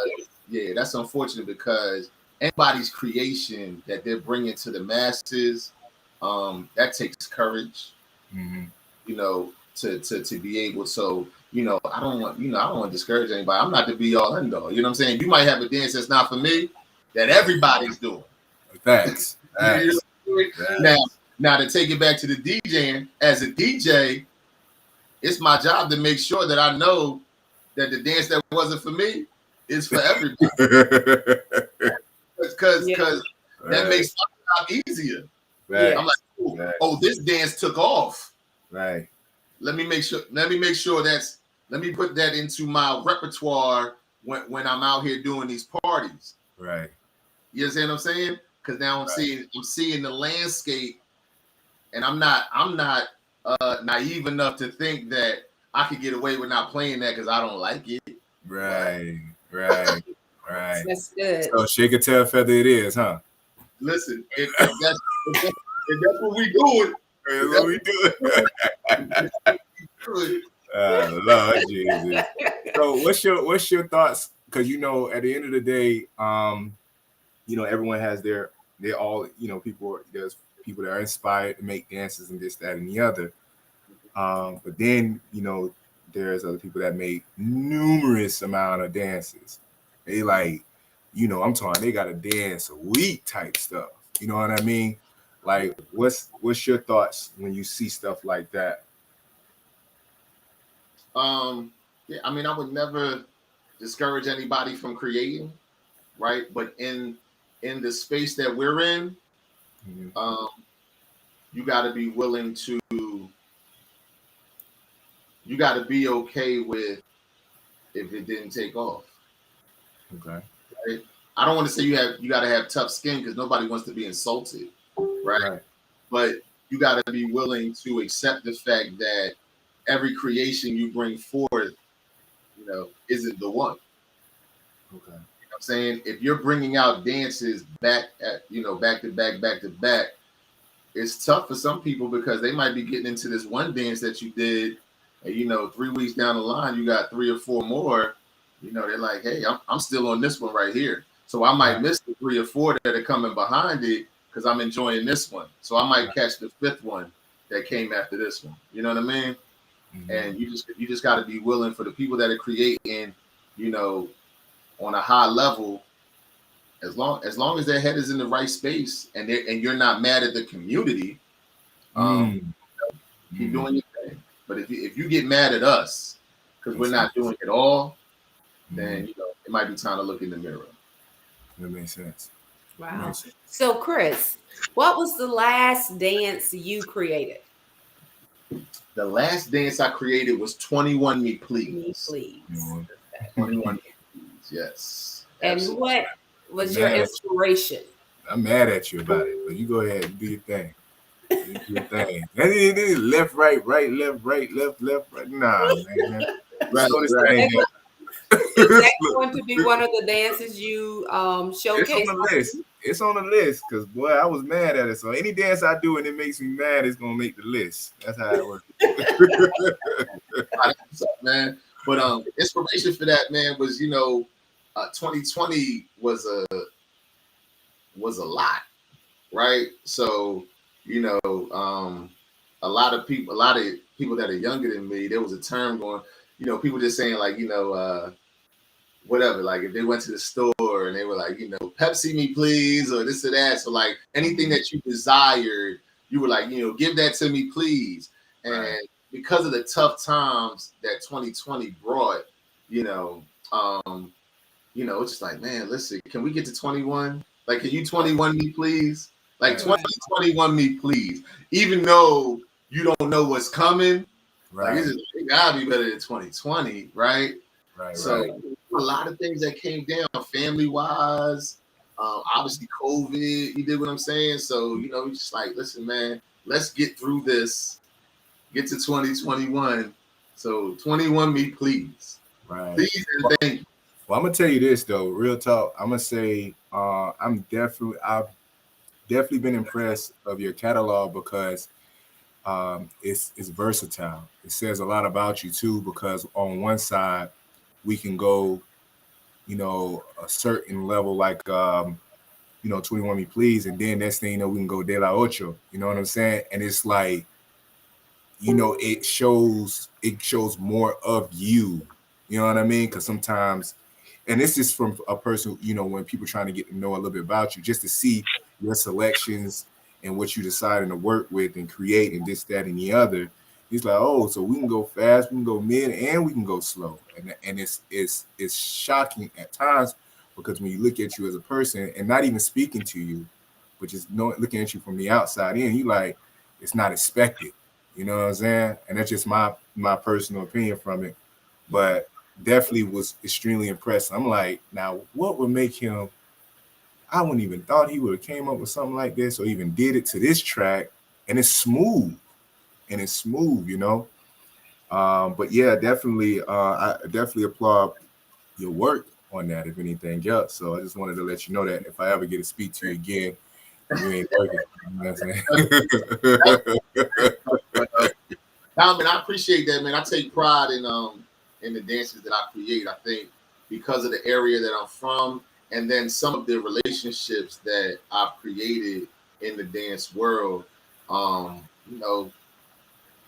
that's unfortunate because anybody's creation that they're bringing to the masses, that takes courage, you know, to be able. So, you know, I don't want to discourage anybody. I'm not the be all end all. You know what I'm saying? You might have a dance that's not for me that everybody's doing. Thanks. You know? Now to take it back to the DJing, as a DJ, it's my job to make sure that I know that the dance that wasn't for me is for everybody. Because that makes my job easier. Right. I'm like, oh, this dance took off. Right. Let me make sure let me put that into my repertoire when I'm out here doing these parties. Right. You understand what I'm saying? Because now I'm seeing the landscape, and I'm not naive enough to think that I could get away with not playing that because I don't like it. Right. That's good. So shake a tail feather it is, huh? Listen, if that's what we doing, that's what we doing. Lord Jesus. So what's your thoughts? Because you know, at the end of the day, you know, everyone has they all, you know, there's people that are inspired to make dances and this, that, and the other. But then, you know, there's other people that make numerous amount of dances. They like, you know, I'm talking, they got to dance a week type stuff. You know what I mean? Like, what's your thoughts when you see stuff like that? Yeah, I mean, I would never discourage anybody from creating, right? But in the space that we're in, you got to be willing to. You got to be okay with if it didn't take off. Okay. Right? I don't want to say you got to have tough skin because nobody wants to be insulted, right? But you got to be willing to accept the fact that every creation you bring forth, you know, isn't the one. Okay. You know what I'm saying? If you're bringing out dances back to back, it's tough for some people because they might be getting into this one dance that you did, and you know, 3 weeks down the line, you got 3 or 4 more. You know, they're like, hey, I'm still on this one right here. So I might miss the 3 or 4 that are coming behind it because I'm enjoying this one. So I might catch the 5th one that came after this one. You know what I mean? And you just got to be willing for the people that are creating, you know, on a high level. As long as their head is in the right space and you're not mad at the community, keep doing your thing. But if you get mad at us because we're not doing it all, then you know it might be time to look in the mirror. That makes sense. Wow. So Chris, what was the last dance you created? The last dance I created was 21 Me Please. Me Please. 21 Me Please, yes. And absolutely. What was your inspiration? I'm mad at you about it, but you go ahead and do your thing. Do your thing. Left, right, left, right. Nah, man. Right. Is that going to be one of the dances you showcase? It's on the list because boy, I was mad at it. So any dance I do and it makes me mad, it's gonna make the list. That's how it works. What's up, man? But inspiration for that, man, was 2020 was a lot, right? So a lot of people people that are younger than me, there was a term going, you know, people just saying like, you know, whatever, like if they went to the store and they were like, you know, Pepsi me please, or this or that. So like anything that you desired, you were like, you know, give that to me please. And Right. because of the tough times that 2020 brought, you know, it's just like, man, listen, can we get to 21? Like, can you 21 me please? Like Right. 2021 me please. Even though you don't know what's coming, like Right. it gotta be better than 2020, right? Right. So Right. a lot of things that came down family wise, obviously COVID, you did what I'm saying. So, you know, just like, listen, man, let's get through this, get to 2021. So 21 me, please. Right. Please and thank you. Well, I'm gonna tell you this though, real talk. I'm gonna say I've definitely been impressed of your catalog because it's versatile. It says a lot about you too, because on one side we can go, you know, a certain level like 21 Me Please, and then next thing you know, we can go De La Ocho. You know what I'm saying? And it's like, you know, it shows more of you. You know what I mean? Because sometimes, and this is from a person, you know, when people trying to get to know a little bit about you, just to see your selections and what you deciding to work with and create and this, that, and the other. He's like, oh, so we can go fast, we can go mid, and we can go slow. And it's shocking at times because when you look at you as a person and not even speaking to you, but just looking at you from the outside in, you like, it's not expected. You know what I'm saying? And that's just my personal opinion from it. But definitely was extremely impressed. I'm like, now what would make him? I wouldn't even thought he would have came up with something like this or even did it to this track. And it's smooth. You know. But yeah, definitely, I definitely applaud your work on that. If anything else, so I just wanted to let you know that if I ever get to speak to you again, you ain't working. You know what I'm saying? Nah, man, I appreciate that, man. I take pride in the dances that I create. I think because of the area that I'm from, and then some of the relationships that I've created in the dance world. You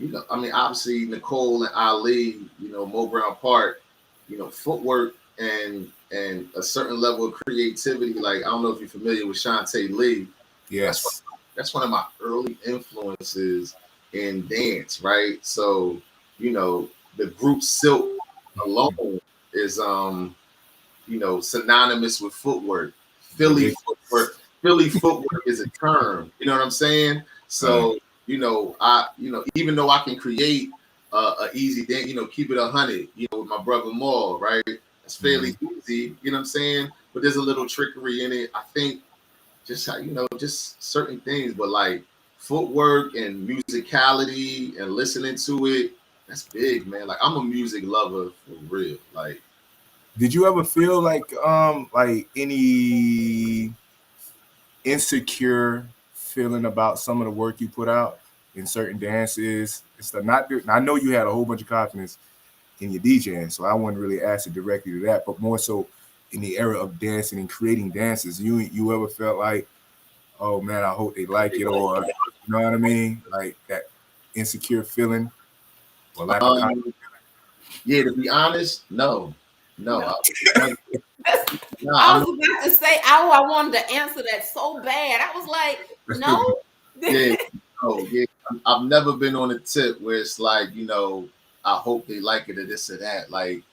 know, I mean, obviously Nicole and Ali, you know, Mo Brown Park, you know, footwork and a certain level of creativity. Like, I don't know if you're familiar with Shantae Lee. Yes. That's one of my early influences in dance, right? So, you know, the group Silk alone is you know, synonymous with footwork. Philly footwork is a term. You know what I'm saying? So, you know, even though I can create a easy dance, you know, keep it 100, you know, with my brother Maul, right? It's fairly easy, you know what I'm saying? But there's a little trickery in it. I think just how, you know, just certain things, but like footwork and musicality and listening to it, that's big, man. Like, I'm a music lover for real. Like, did you ever feel like any insecure feeling about some of the work you put out in certain dances? It's not. I know you had a whole bunch of confidence in your DJing, so I wouldn't really ask it directly to that, but more so in the era of dancing and creating dances. You ever felt like, oh man, I hope they like it, or you know what I mean, like that insecure feeling or lack of confidence? yeah, to be honest, no. I was about to say, I wanted to answer that so bad. I was like, no. Yeah. I've never been on a tip where it's like, you know, I hope they like it or this or that. Like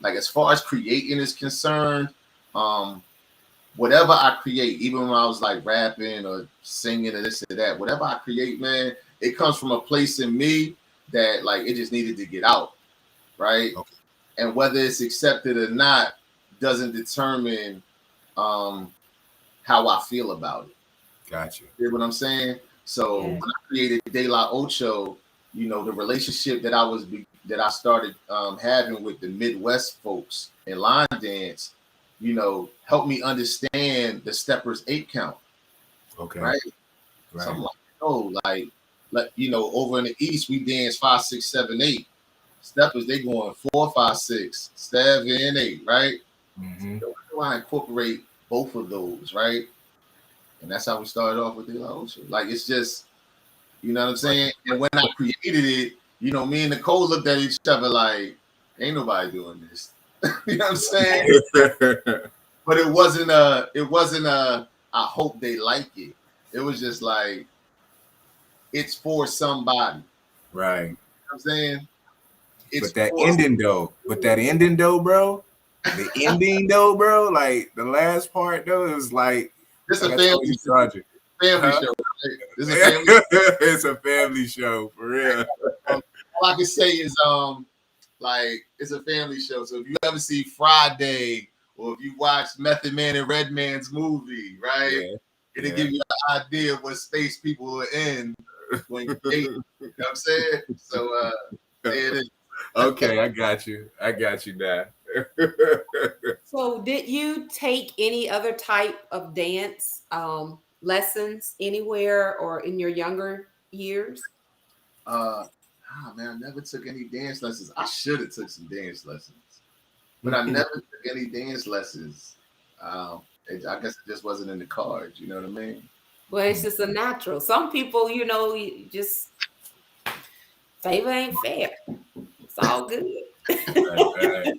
as far as creating is concerned, whatever I create, even when I was like rapping or singing or this or that, whatever I create, man, it comes from a place in me that like it just needed to get out, right? Okay. And whether it's accepted or not doesn't determine how I feel about it. Gotcha. You know what I'm saying? So Yeah. when I created De La Ocho, you know, the relationship that I started having with the Midwest folks in line dance, you know, helped me understand the steppers 8 count. Okay. Right. So I'm like, oh, like you know, over in the East we dance 5, 6, 7, 8. Steppers they going 4, 5, 6, 7, 8, right? Mm-hmm. So I incorporate both of those, right? And that's how we started off with De La Ocho. Like, it's just, you know what I'm saying? And when I created it, you know, me and Nicole looked at each other like, ain't nobody doing this. You know what I'm saying? But it wasn't a I hope they like it. It was just like it's for somebody. Right. You know what I'm saying? But that ending though, bro. The ending though, bro. Like the last part though, it was like This like a family show. Right? This is a family it's a family show for real. All I can say is like it's a family show. So if you ever see Friday or if you watch Method Man and Redman's movie, right? Yeah. It'll give you an idea of what space people are in when you date. You know what I'm saying? So there it is. Okay, I got you now. So did you take any other type of dance lessons anywhere or in your younger years? Man, I never took any dance lessons. I should have took some dance lessons, but I never took any dance lessons. I guess it just wasn't in the cards. You know what I mean? Well, it's just a natural. Some people, you know, just favor ain't fair. It's all good. Right.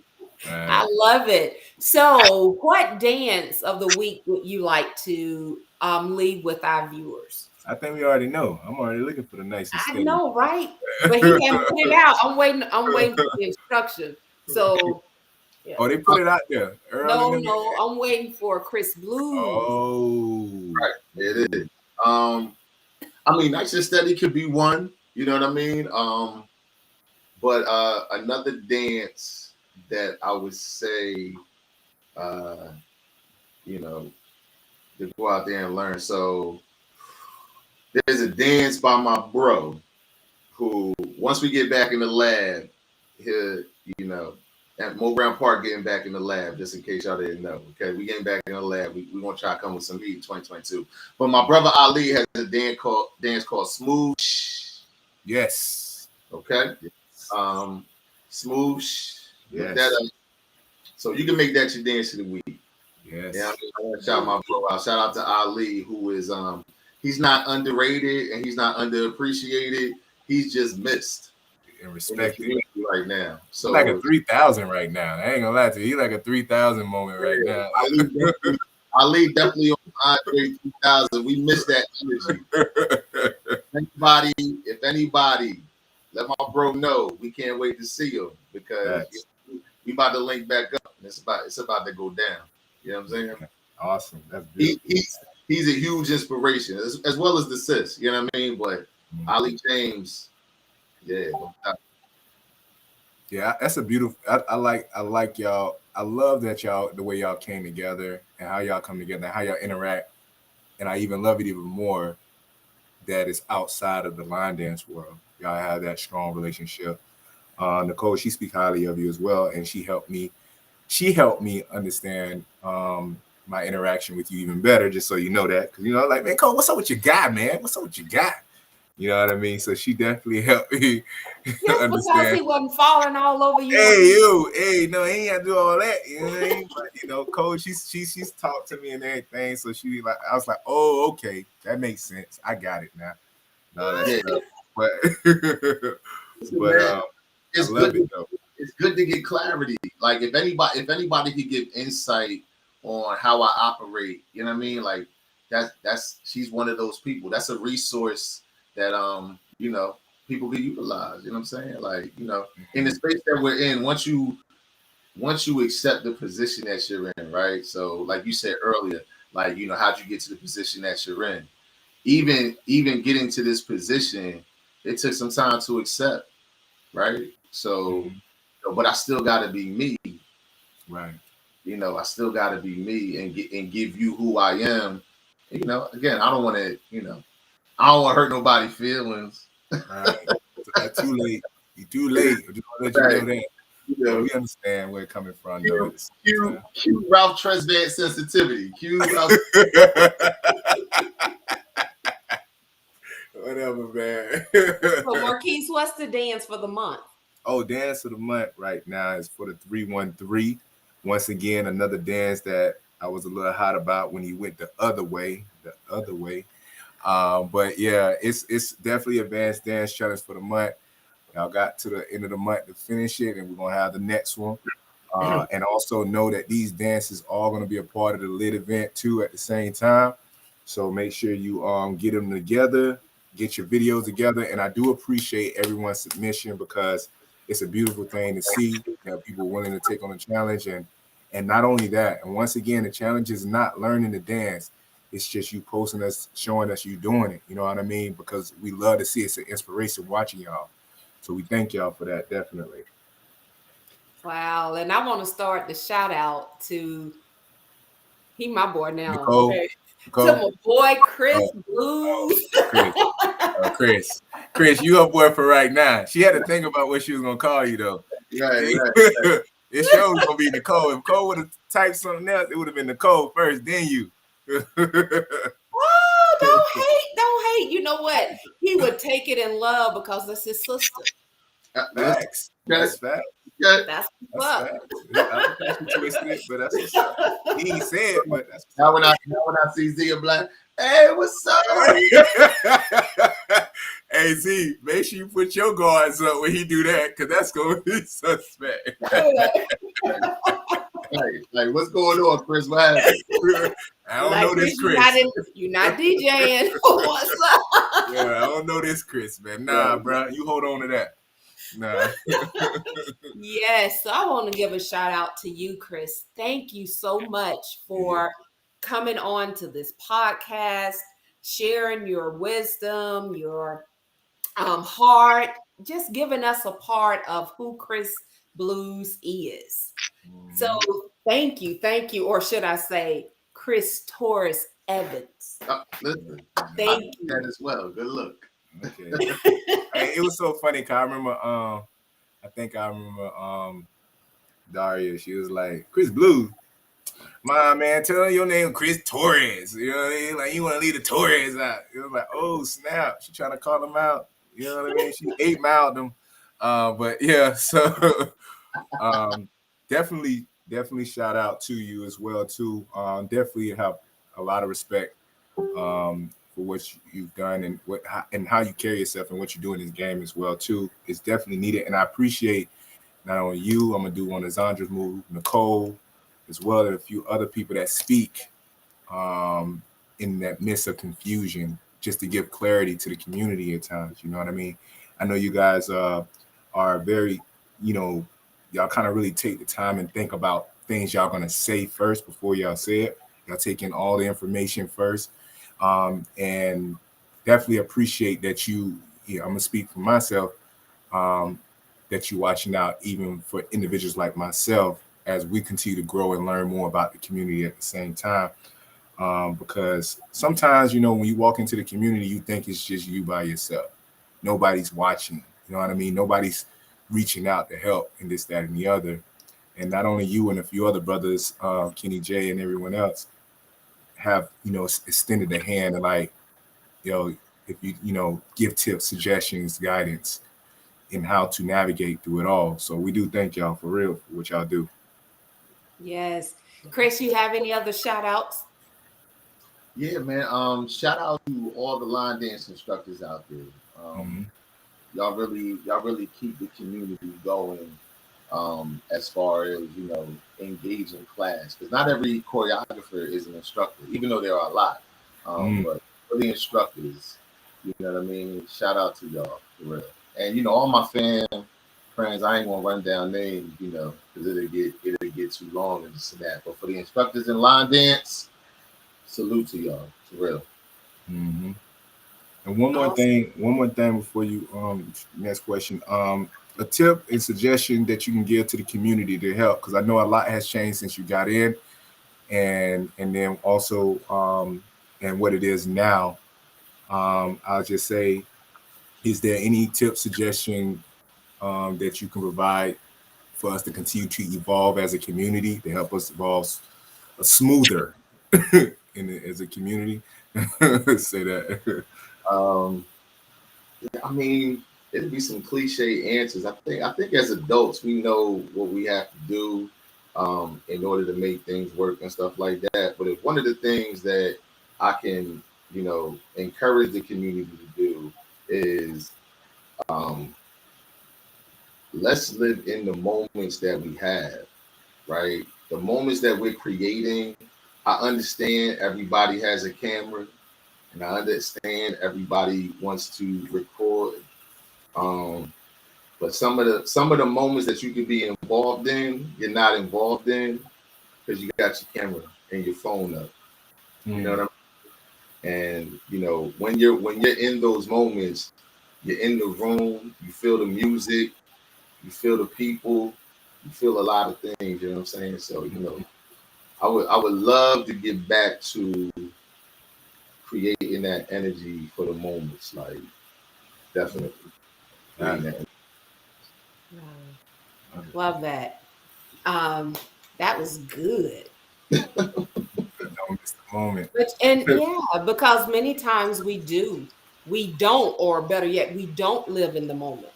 I love it. So, what dance of the week would you like to leave with our viewers? I think we already know. I'm already looking for the nicest. I know, right? But he haven't put it out. I'm waiting for the instruction. So, yeah. Oh, they put it out there early. No, I'm waiting for Chris Blues. Oh, right. It is. I mean, Nice and Steady could be one. You know what I mean? But another dance that I would say, you know, to go out there and learn. So there's a dance by my bro who, once we get back in the lab, he'll, you know, at Mo Brown Park getting back in the lab, just in case y'all didn't know. Okay, we getting back in the lab. We want to try to come with some heat in 2022. But my brother Ali has a dance called Smoosh. yes. Okay. Smoosh. Yes. That up. So you can make that your dance of the week. Yes. Yeah, I want to shout my bro out. Shout out to Ali, who is he's not underrated and he's not underappreciated. He's just missed And respected right now. So like a 3,000 right now. I ain't gonna lie to you. He's like a 3,000 moment right now. Ali definitely on Andre 3000. We missed that energy. If anybody, let my bro know. We can't wait to see him because we about to link back up. And it's about to go down. You know what I'm saying? Awesome. That's beautiful. He's a huge inspiration as well as the sis. You know what I mean? But Ali James, yeah. Yeah, that's a beautiful. I like y'all. I love that the way y'all came together and how y'all come together and how y'all interact. And I even love it even more that it's outside of the line dance world. Y'all have that strong relationship. Nicole, she speaks highly of you as well, and she helped me understand my interaction with you even better. Just so you know that, because you know, like, man, Cole, what's up with your guy, man? What's up with your guy? You know what I mean? So she definitely helped me understand. Because he wasn't falling all over you. Hey, no, he ain't got to do all that. You know what I mean? But, you know, Cole, she's talked to me and everything. So I was like, oh, okay, that makes sense. I got it now. No, that's good. But it's good. It's good to get clarity. Like if anybody could give insight on how I operate, you know what I mean? Like that's she's one of those people. That's a resource that you know, people can utilize. You know what I'm saying? Like, you know, in the space that we're in, once you accept the position that you're in, right? So like you said earlier, like, you know, how'd you get to the position that you're in? Even getting to this position, it took some time to accept, right? So, but I still got to be me, right? You know, I still got to be me and give you who I am. And, you know, again, I don't want to, you know, I don't want to hurt nobody's feelings. Right. That's too late. You're too late. I just want to let you know that. You know, we understand where it's coming from. Cue Ralph Tresvant sensitivity. Cue Ralph. Whatever, man. So, Marquise, what's the dance for the month? Oh, dance of the month right now is for the 313. Once again, another dance that I was a little hot about when he went the other way. But yeah, it's definitely advanced dance challenge for the month. Y'all got to the end of the month to finish it, and we're gonna have the next one. And also know that these dances are going to be a part of the lit event too at the same time. So make sure you get them together, get your videos together. And I do appreciate everyone's submission because it's a beautiful thing to see that people willing to take on a challenge. And not only that, and once again, the challenge is not learning to dance. It's just you posting us, showing us you doing it. You know what I mean? Because we love to see it's an inspiration watching y'all. So we thank y'all for that, definitely. Wow. And I want to start the shout out to my boy now. Nicole. Okay. To my boy Chris Blues. Chris, you up boy for right now. She had to think about what she was gonna call you though. Right. This show was gonna be Nicole. If Cole would have typed something else, it would have been Nicole first, then you. Oh, don't hate. You know what? He would take it in love because that's his sister. Facts. That's fact. That's what's up. I don't think she twisted it, but that's what's up. He ain't said, but that's now when I see Zia Black, hey, what's up? Hey Z, make sure you put your guards up when he do that, because that's gonna be suspect. Like, what's going on, Chris? What happened? I don't know this Chris. You're not DJing. What's up? Yeah, I don't know this Chris, man. Nah, bro, you hold on to that. Nah. Yes, so I want to give a shout out to you, Chris. Thank you so much for coming on to this podcast, sharing your wisdom, your heart, just giving us a part of who Chris Blues is. So thank you, or should I say Chris Torres Evans. Listen, thank you. That as well. Good look. Okay. It was so funny because I remember Daria, she was like, Chris Blues. My man, tell her your name Chris Torres. You know what I mean? Like, you want to leave the Torres out. It was like, oh snap. She trying to call him out. You know what I mean? She 8-miled him. But yeah, so definitely shout out to you as well too. Definitely have a lot of respect for what you've done and how you carry yourself and what you do in this game as well too. It's definitely needed, and I appreciate not only you. I'm gonna do one of Zandra's move, Nicole, as well as a few other people that speak in that midst of confusion, just to give clarity to the community at times. You know what I mean? I know you guys are very, y'all kind of really take the time and think about things y'all gonna say first before y'all say it. Y'all take in all the information first. And definitely appreciate that I'm gonna speak for myself, that you're watching out even for individuals like myself as we continue to grow and learn more about the community at the same time. Because sometimes, when you walk into the community, you think it's just you by yourself. Nobody's watching, you know what I mean? Nobody's reaching out to help and this, that, and the other. And not only you and a few other brothers, Kenny J and everyone else, have extended a hand and if you give tips, suggestions, guidance in how to navigate through it all. So we do thank y'all for real for what y'all do. Yes. Chris, you have any other shout outs? Yeah, man. Shout out to all the line dance instructors out there. Y'all really keep the community going. As far as engaging class, because not every choreographer is an instructor, even though there are a lot. But for the instructors, you know what I mean. Shout out to y'all for real. And all my friends, I ain't gonna run down names, because it'll get too long and this and that. But for the instructors in line dance, salute to y'all for real. Mm-hmm. And one more thing before you next question. A tip and suggestion that you can give to the community to help, because I know a lot has changed since you got in, and then also and what it is now. I'll just say, is there any tip, suggestion that you can provide for us to continue to evolve as a community, to help us evolve smoother as a community? Say that. I mean, it'd be some cliche answers. I think as adults, we know what we have to do in order to make things work and stuff like that. But if one of the things that I can, encourage the community to do is let's live in the moments that we have, right? The moments that we're creating. I understand everybody has a camera, and I understand everybody wants to record. Um, but some of the moments that you could be involved in, you're not involved in because you got your camera and your phone up. You know what I mean? And when you're in those moments, you're in the room, you feel the music, you feel the people, you feel a lot of things. You know what I'm saying? So I would love to get back to creating that energy for the moments, like definitely. Creating that. Wow. Love that. That was good. Don't miss the moment. And yeah, because many times we don't, or better yet, we don't live in the moment.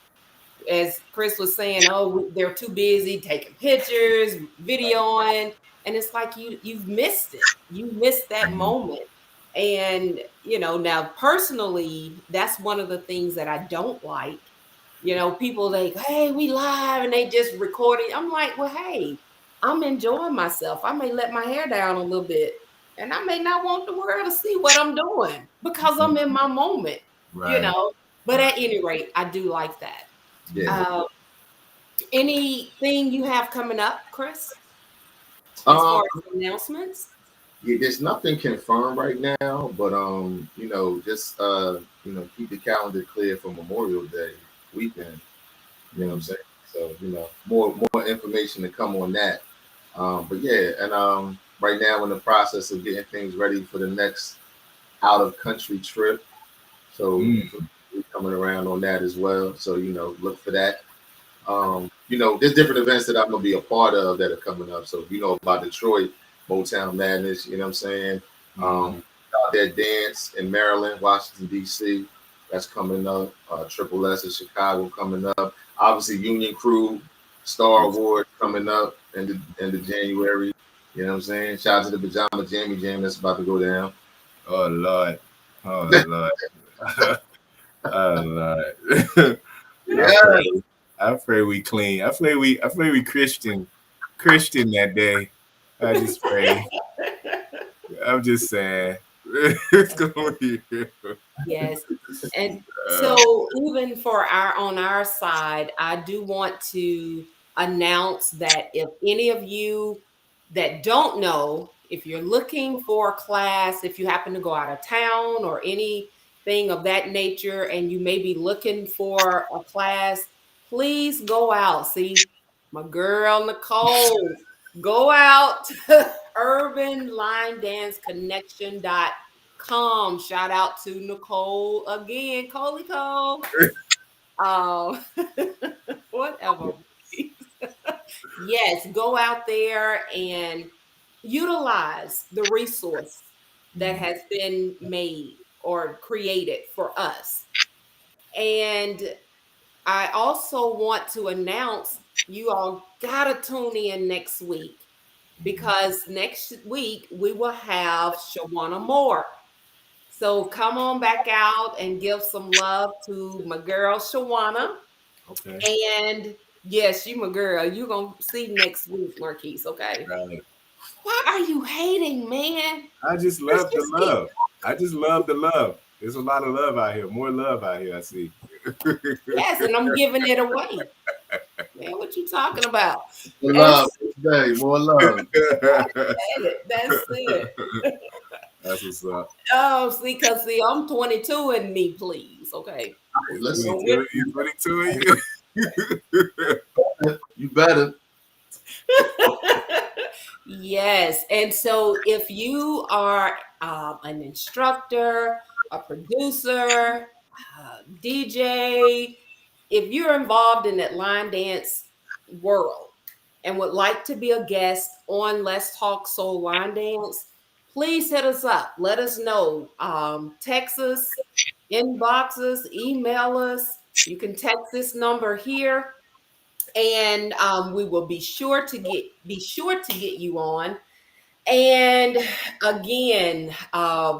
As Chris was saying, oh, they're too busy taking pictures, videoing, and it's like you've missed it. You missed that moment. And now personally, that's one of the things that I don't like. People like, hey, we live, and they just record it. I'm like, well, hey, I'm enjoying myself. I may let my hair down a little bit, and I may not want the world to see what I'm doing because I'm in my moment. Right. But at any rate, I do like that. Yeah. Anything you have coming up, Chris, as Um, far as announcements? yeah, there's nothing confirmed right now, but just keep the calendar clear for Memorial Day weekend. You know what I'm saying? So more information to come on that. But yeah, and right now in the process of getting things ready for the next out of country trip. So we're coming around on that as well. So look for that. There's different events that I'm gonna be a part of that are coming up. So about Detroit, Motown Madness, you know what I'm saying? Out there dance in Maryland, Washington, DC. That's coming up. Triple S in Chicago coming up. Obviously Union Crew Star Award coming up in the January. You know what I'm saying? Shout out to the Pajama Jammy Jam that's about to go down. Oh Lord. Oh Lord. Oh Lord. Yeah. I pray we clean. I pray we Christian that day. I just pray. I'm just saying. It's gonna be Yes. And so even for on our side, I do want to announce that if any of you that don't know, if you're looking for a class, if you happen to go out of town or anything of that nature, and you may be looking for a class, please go out. See, my girl Nicole, go out to urbanlinedanceconnection.com. Shout out to Nicole again, Coley Cole. Whatever. Yes, go out there and utilize the resource that has been made or created for us. And I also want to announce you all gotta tune in next week, because next week we will have Shawana Moore. So come on back out and give some love to my girl Shawana. okay. And yes, you my girl. You're gonna see next week, Marquise. Okay. Right. Why are you hating, man? I just Let's love the just get love. I just love the love. There's a lot of love out here. More love out here, I see. yes, and I'm giving it away. Man, what you talking about? More And love, today, more love. that's it. That's what's up. Oh, because I'm 22 and me, please. Okay. Let's So 22 of you. You better. yes. And so if you are an instructor, a producer, DJ, if you're involved in that line dance world and would like to be a guest on Let's Talk Soul Line Dance, please hit us up. Let us know. Text us, inbox us, email us. You can text this number here, and we will be sure to get you on. And again,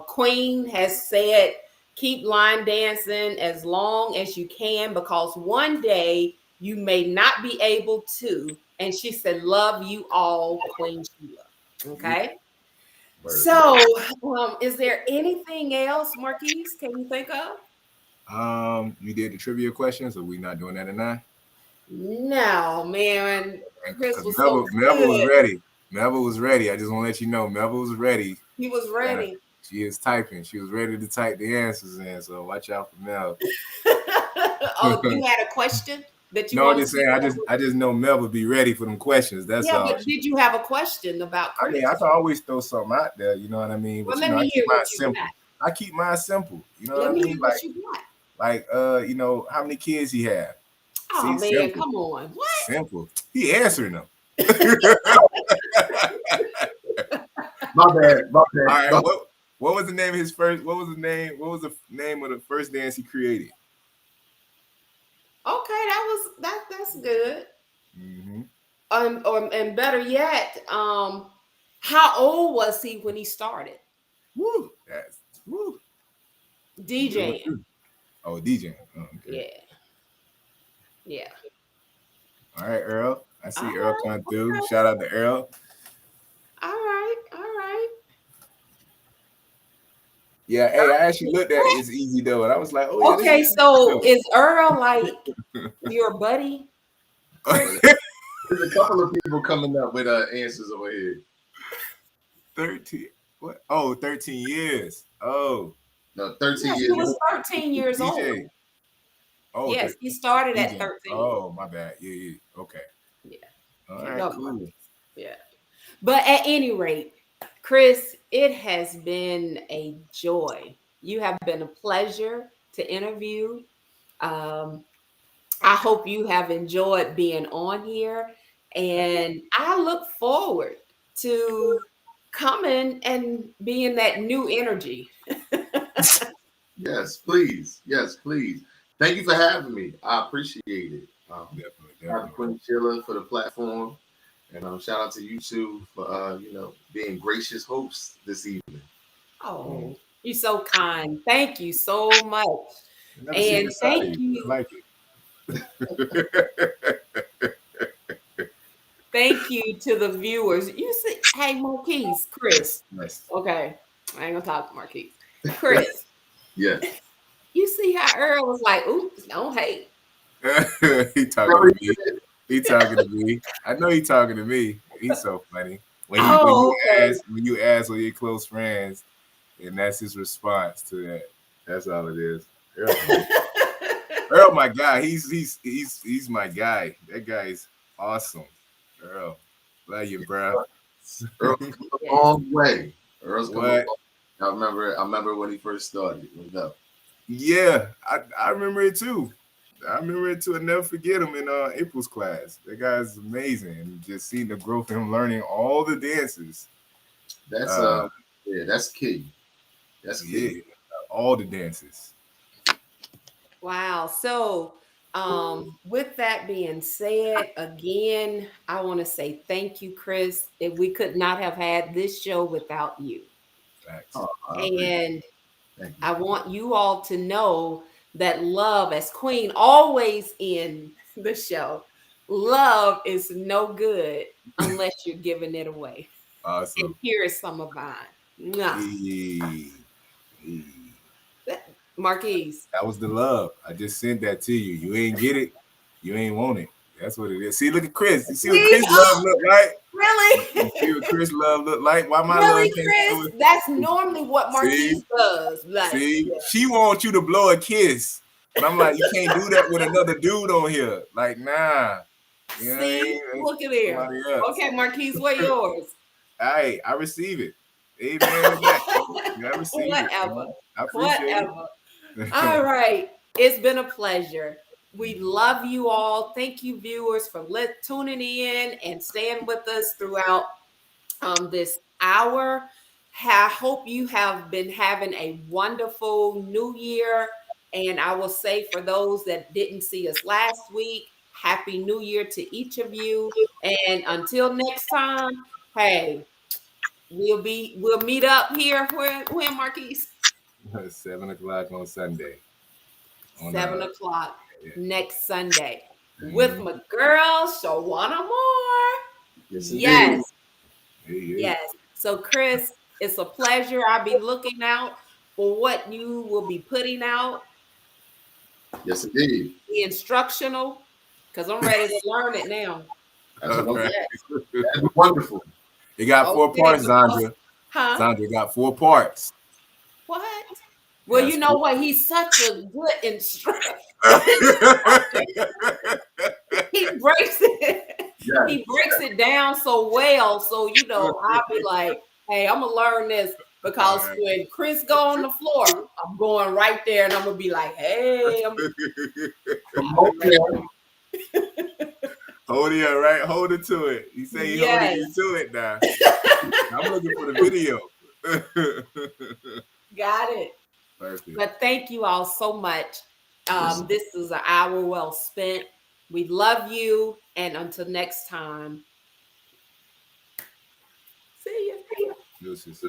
Queen has said, keep line dancing as long as you can, because one day you may not be able to. And she said, love you all, Queen Sheila. Okay. Word. So, is there anything else, Marquise, can you think of? You did the trivia questions, or we not doing that tonight? No, man. Chris was so Melville was good. ready. Melville was ready. I just want to let you know, Melville was ready. He was ready. She is typing. She was ready to type the answers in. So watch out for Mel. Oh, you had a question that you No, wanted just to saying. I just know Mel would be ready for them questions. That's all. But did you have a question about Chris? I mean, I can always throw something out there. You know what I mean? But Well, you let know, me I hear keep mine what you simple. got. I keep mine simple. You know Let what I me mean? hear what you got. Like, you know, how many kids he have? Oh See, man, simple. come on. What? Simple. He answering them. My bad. All right. What was the name of his first? What was the name? What was the name of the first dance he created? Okay, that's good. Mm-hmm. And better yet, how old was he when he started Woo. That's woo. DJing? Oh, DJing. Oh, okay. Yeah. All right, Earl. I see All Earl right, coming through. okay. Shout out to Earl. All right. Yeah, hey, I actually looked at It's Easy Though, and I was like, oh, yeah. Okay, so is Earl like your buddy? There's a couple of people coming up with answers over here. 13. What? Oh, 13 years. Oh. No, 13 Yes, years. he was 13 years old. DJ. Oh, Yes, he started at DJ. 13. Oh, my bad. Yeah. Okay. Yeah. All right, cool. Yeah. But at any rate, Chris, it has been a joy. You have been a pleasure to interview. I hope you have enjoyed being on here. And I look forward to coming and being that new energy. Yes, please. Thank you for having me. I appreciate it. Definitely. Shout out to Queen Sheila for the platform. And shout out to you two for being gracious hosts this evening. Oh, you're so kind. Thank you so much. And thank you. I like it. Thank you to the viewers. You see, hey Marquise, Chris. Nice. Okay, I ain't gonna talk to Marquise. Chris. Yeah. You see how Earl was like, oops, don't hate. He talking to me. He talking to me. I know he talking to me. He's so funny. When you ask one of your close friends, and that's his response to that. That's all it is. Earl, my guy. He's my guy. That guy is awesome. Earl, love you, bro. Earl's come a long way. Earl's come What? I remember when he first started. Yeah, I remember it too. I never forget him in April's class. That guy's amazing. And just seeing the growth in him learning all the dances. That's key. That's key. Yeah, all the dances. Wow. So with that being said, again, I want to say thank you, Chris. If we could not have had this show without you. Thanks. And I want you all to know that love, as Queen always in the show, love is no good unless you're giving it away. Awesome. And here is some of mine. Marquise. That was the love. I just sent that to you. You ain't get it. You ain't want it. That's what it is. See, look at Chris. You see what Chris love look like? Really? You see what Chris love look like? Why my really, love Chris? That's normally what Marquise does. Like, see, she wants you to blow a kiss. But I'm like, you can't do that with another dude on here. Like, nah. You know see, look at there. Okay, Marquise, what yours? I receive it. Amen. I receive Whatever. It. I appreciate it. All right. It's been a pleasure. We love you all. Thank you, viewers, for tuning in and staying with us throughout this hour. I hope you have been having a wonderful new year. And I will say, for those that didn't see us last week, Happy New Year to each of you. And until next time, hey, we'll meet up here when Marquise? 7 o'clock on Sunday. 7 o'clock next Sunday. with my girl, Shawana Moore. Yes, Yes. Hey, hey. Yes. So, Chris, it's a pleasure. I'll be looking out for what you will be putting out, Yes, indeed. the instructional, because I'm ready to learn it now. That's what All I'm right. Yes. That'd be wonderful. It got 4 Okay, parts, because, Zandra. huh? Zandra got 4 parts. What? Well, Yes. you know what? He's such a good instructor. He breaks it. Yeah. He breaks it down so well. So I'll be like, "Hey, I'm gonna learn this because All right. when Chris go on the floor, I'm going right there, and I'm gonna be like, "Hey, I'm Okay. Hold it, all right? Hold it to it. You say he holding you Yes. to it now. I'm looking for the video. Got it." Perfect. But thank you all so much. Yes. This is an hour well spent. We love you, and until next time, see you. Deuces.